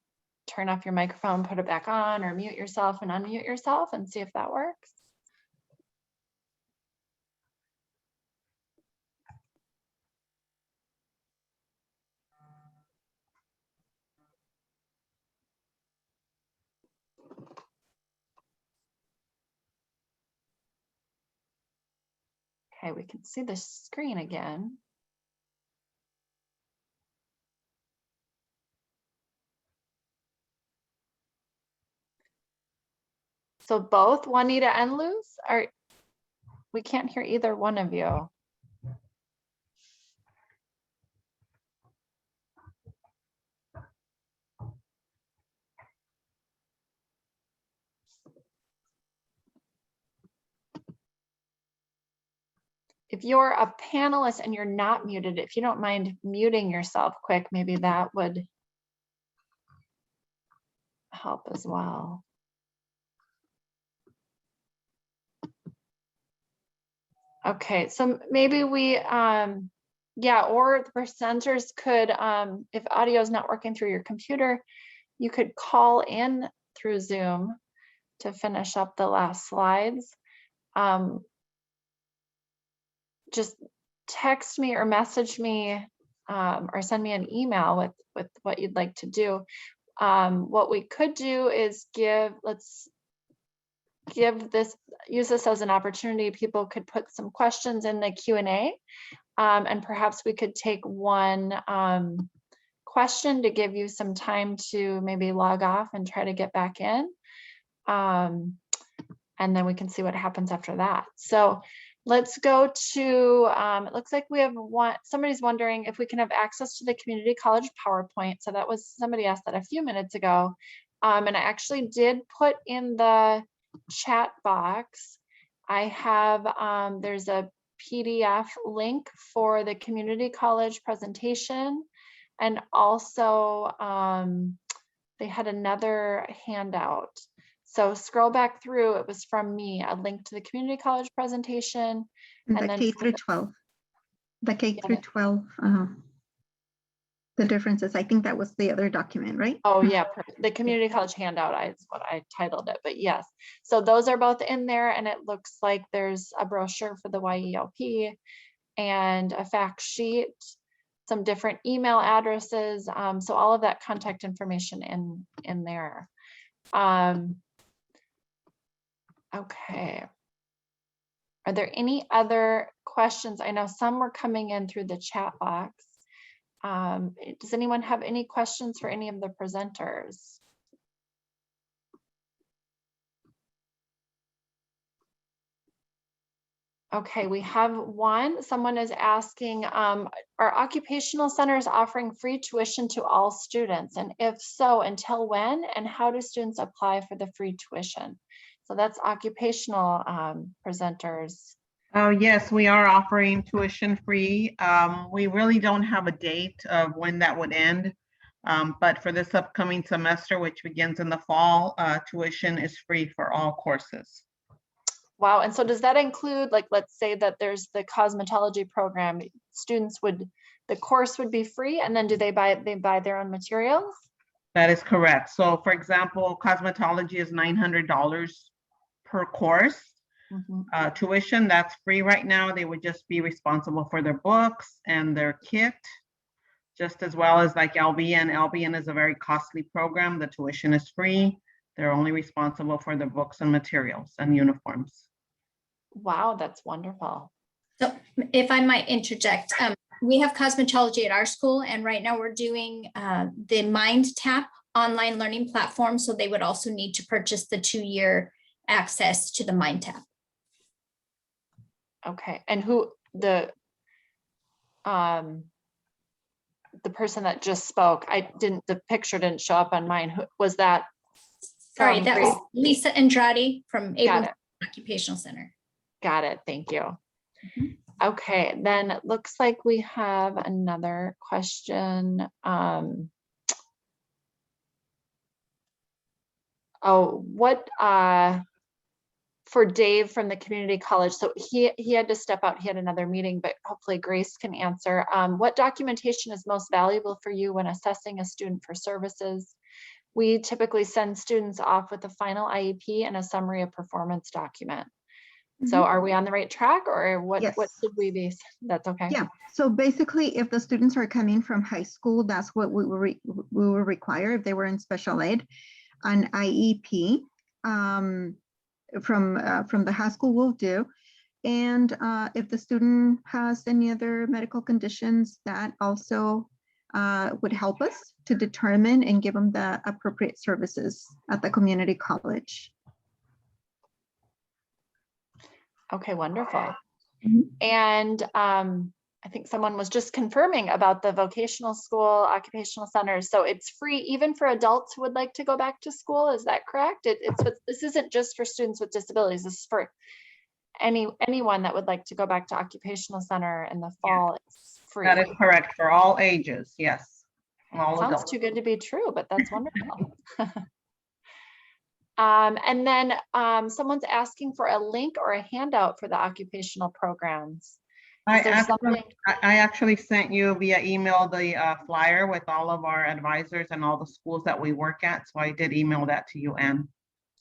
turn off your microphone, put it back on, or mute yourself and unmute yourself and see if that works. Okay, we can see the screen again. So both Juanita and Luz are, we can't hear either one of you. If you're a panelist and you're not muted, if you don't mind muting yourself quick, maybe that would help as well. Okay, so maybe we, yeah, or the presenters could, if audio is not working through your computer, you could call in through Zoom to finish up the last slides. Just text me or message me, or send me an email with what you'd like to do. What we could do is use this as an opportunity. People could put some questions in the Q&A, and perhaps we could take one question to give you some time to maybe log off and try to get back in. And then we can see what happens after that. So let's go to, it looks like we have somebody's wondering if we can have access to the community college PowerPoint. So that was, somebody asked that a few minutes ago. And I actually did put in the chat box. I have, there's a PDF link for the community college presentation. And also they had another handout. So scroll back through, it was from me, a link to the community college presentation. And And the then K through 12. The K through 12. The differences, I think that was the other document, right? Oh yeah, the community college handout is what I titled it, but yes. So those are both in there, and it looks like there's a brochure for the YELP and a fact sheet, some different email addresses. So all of that contact information in there. Okay. Are there any other questions? I know some were coming in through the chat box. Does anyone have any questions for any of the presenters? Okay, we have one. Someone is asking, are occupational centers offering free tuition to all students? And if so, until when? And how do students apply for the free tuition? So that's occupational presenters. Oh, yes, we are offering tuition free. We really don't have a date of when that would end. But for this upcoming semester, which begins in the fall, tuition is free for all courses. Wow, and so does that include, like, let's say that there's the cosmetology program, the course would be free, and then do they buy their own materials? That is correct. So for example, cosmetology is $900 per course. Tuition, that's free right now. They would just be responsible for their books and their kit, just as well as like LBN. LBN is a very costly program. The tuition is free. They're only responsible for the books and materials and uniforms. Wow, that's wonderful. So if I might interject, we have cosmetology at our school, and right now we're doing the MindTap online learning platform. So they would also need to purchase the 2-year access to the MindTap. Okay, and who the person that just spoke, the picture didn't show up on mine. Who was that? Sorry, that was Lisa Andrade from Able Occupational Center. Got it, thank you. Okay, then it looks like we have another question. For Dave from the community college. So he had to step out, he had another meeting, but hopefully Grace can answer. What documentation is most valuable for you when assessing a student for services? We typically send students off with a final IEP and a summary of performance document. So are we on the right track, or what should we be? That's okay. Yeah, so basically if the students are coming from high school, that's what we will require if they were in special ed, an IEP. From the high school will do. And if the student has any other medical conditions, that also would help us to determine and give them the appropriate services at the community college. Okay, wonderful. And I think someone was just confirming about the vocational school, occupational centers. So it's free even for adults who would like to go back to school. Is that correct? This isn't just for students with disabilities. This is for anyone that would like to go back to occupational center in the fall. It's free. That is correct for all ages. Yes. Sounds too good to be true, but that's wonderful. And then someone's asking for a link or a handout for the occupational programs. Is there something? I actually sent you via email the flyer with all of our advisors and all the schools that we work at. So I did email that to you, Anne.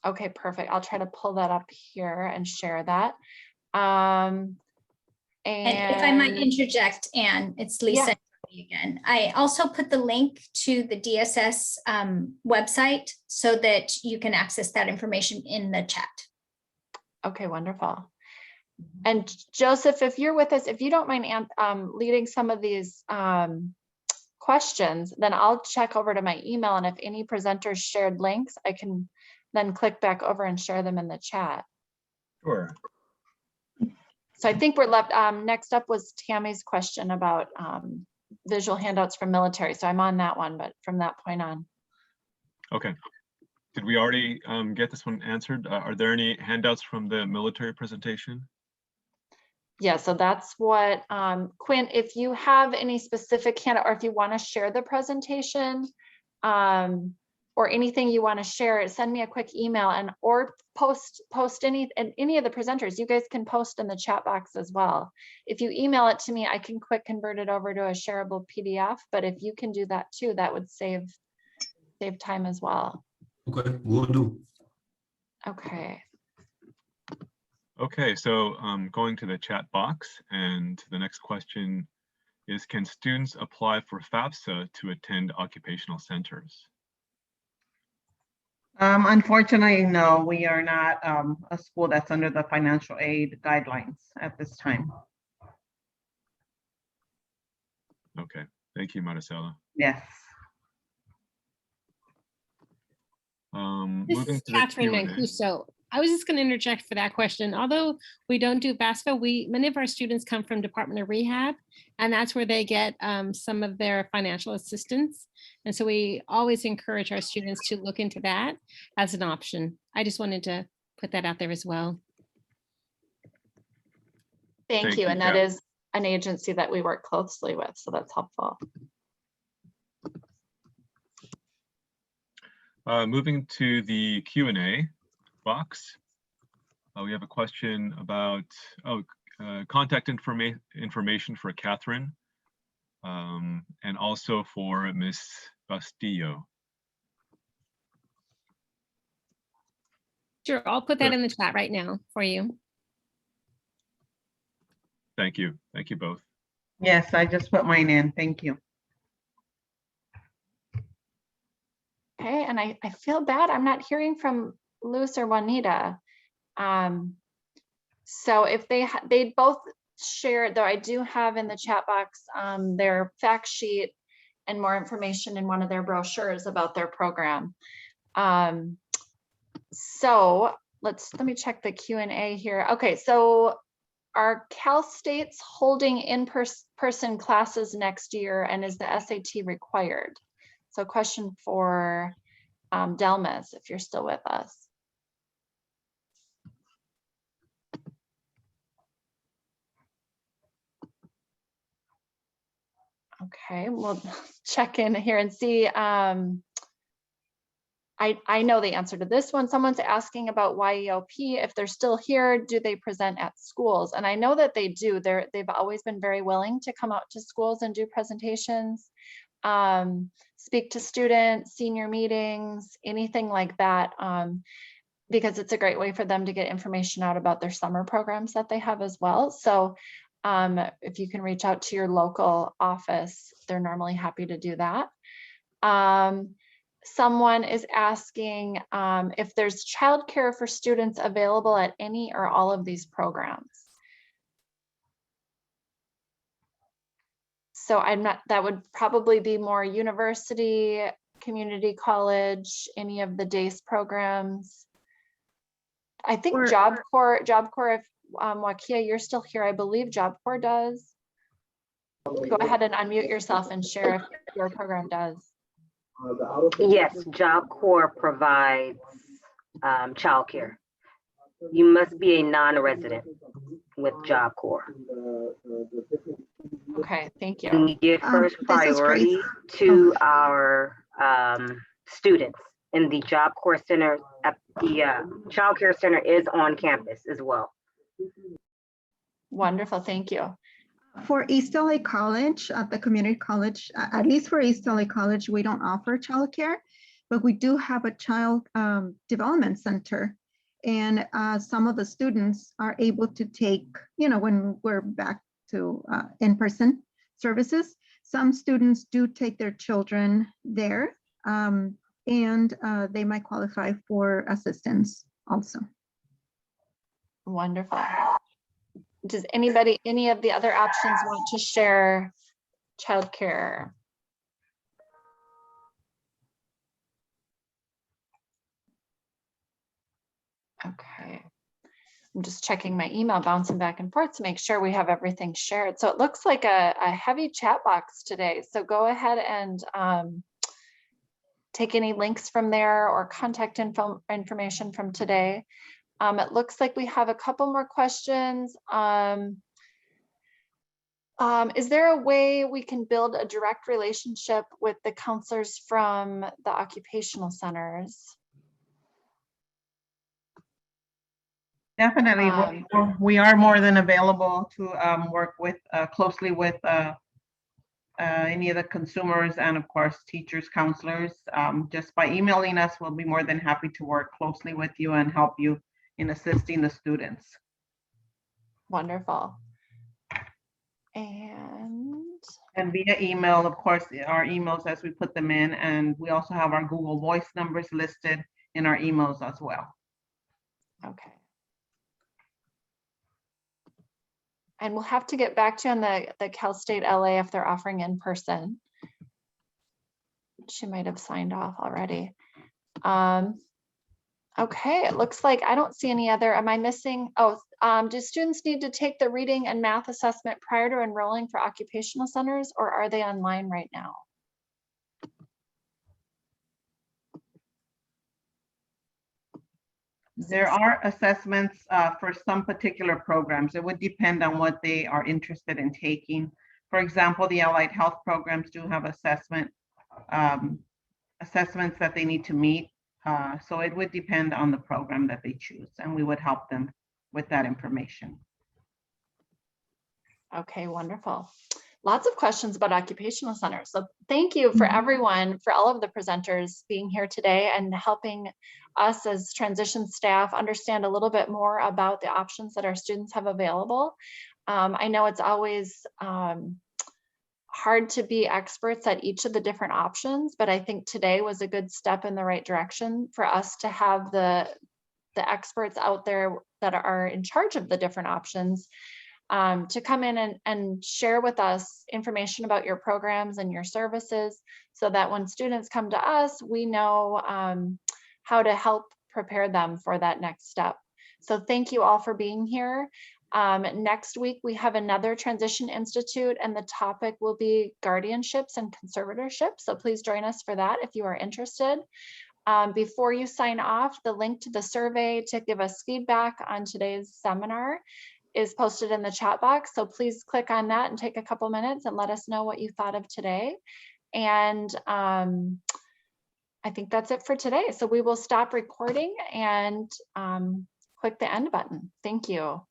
Okay, perfect. I'll try to pull that up here and share that. And if I might interject, Anne, it's Lisa again. I also put the link to the DSS website so that you can access that information in the chat. Okay, wonderful. And Joseph, if you're with us, if you don't mind leading some of these questions, then I'll check over to my email, and if any presenters shared links, I can then click back over and share them in the chat. Sure. So I think we're left, next up was Tammy's question about visual handouts from military. So I'm on that one, but from that point on. Okay. Did we already get this one answered? Are there any handouts from the military presentation? Yeah, so that's what, Quinn, if you have any specific handout, or if you want to share the presentation, or anything you want to share, send me a quick email, and or post any of the presenters. You guys can post in the chat box as well. If you email it to me, I can quick convert it over to a shareable PDF, but if you can do that too, that would save time as well. Okay, will do. Okay. Okay, so going to the chat box, and the next question is, can students apply for FAFSA to attend occupational centers? Unfortunately, no, we are not a school that's under the financial aid guidelines at this time. Okay, thank you, Maricela. Yes. This Moving is to the Catherine Q&A. Mancuso. I was just going to interject for that question. Although we don't do BASFA, many of our students come from Department of Rehab, and that's where they get some of their financial assistance. And so we always encourage our students to look into that as an option. I just wanted to put that out there as well. Thank you. And that is an agency that we work closely with, so that's helpful. Moving to the Q&A box, we have a question about contact information for Catherine, and also for Ms. Bastillo. Sure, I'll put that in the chat right now for you. Thank you. Thank you both. Yes, I just put mine in. Thank you. Okay, and I feel bad. I'm not hearing from Luz or Juanita. So if they both shared, though I do have in the chat box their fact sheet and more information in one of their brochures about their program. So let me check the Q&A here. Okay, so are Cal States holding in-person classes next year, and is the SAT required? So question for Delmas, if you're still with us. Okay, we'll check in here and see. I know the answer to this one. Someone's asking about YEOP. If they're still here, do they present at schools? And I know that they do. They've always been very willing to come out to schools and do presentations, speak to students, senior meetings, anything like that, because it's a great way for them to get information out about their summer programs that they have as well. So if you can reach out to your local office, they're normally happy to do that. Someone is asking if there's childcare for students available at any or all of these programs. So that would probably be more university, community college, any of the DACE programs. I think Job Corps, if Wakia, you're still here, I believe Job Corps does. Go ahead and unmute yourself and share if your program does. Yes, Job Corps provides childcare. You must be a non-resident with Job Corps. Okay, thank you. And we give first priority to our students And the Job Corps Center at the Child Care Center is on campus as well. Wonderful, thank you. For East LA College, at the community college, at least for East LA College, we don't offer childcare, but we do have a child development center. And some of the students are able to take, when we're back to in-person services, some students do take their children there, and they might qualify for assistance also. Wonderful. Does anybody, any of the other options want to share childcare? Okay. I'm just checking my email, bouncing back and forth to make sure we have everything shared. So it looks like a heavy chat box today. So go ahead and take any links from there or contact information from today. It looks like we have a couple more questions. Is there a way we can build a direct relationship with the counselors from the occupational centers? Definitely, we are more than available to work with closely with any of the consumers and of course teachers, counselors. Just by emailing us, we'll be more than happy to work closely with you and help you in assisting the students. Wonderful. And via email, of course, our emails as we put them in, and we also have our Google Voice numbers listed in our emails as well. Okay. And we'll have to get back to you on the Cal State LA if they're offering in person. She might have signed off already. Okay, it looks like I don't see any other. Am I missing? Oh, do students need to take the reading and math assessment prior to enrolling for occupational centers, or are they online right now? There are assessments for some particular programs. It would depend on what they are interested in taking. For example, the allied health programs do have assessments that they need to meet. So it would depend on the program that they choose, and we would help them with that information. Okay, wonderful. Lots of questions about occupational centers. So thank you for everyone, for all of the presenters being here today and helping us as transition staff understand a little bit more about the options that our students have available. I know it's always hard to be experts at each of the different options, but I think today was a good step in the right direction for us to have the experts out there that are in charge of the different options to come in and share with us information about your programs and your services, so that when students come to us, we know how to help prepare them for that next step. So thank you all for being here. Next week, we have another Transition Institute, and the topic will be guardianships and conservatorship. So please join us for that if you are interested. Before you sign off, the link to the survey to give us feedback on today's seminar is posted in the chat box. So please click on that and take a couple minutes and let us know what you thought of today. And I think that's it for today. So we will stop recording and click the end button. Thank you.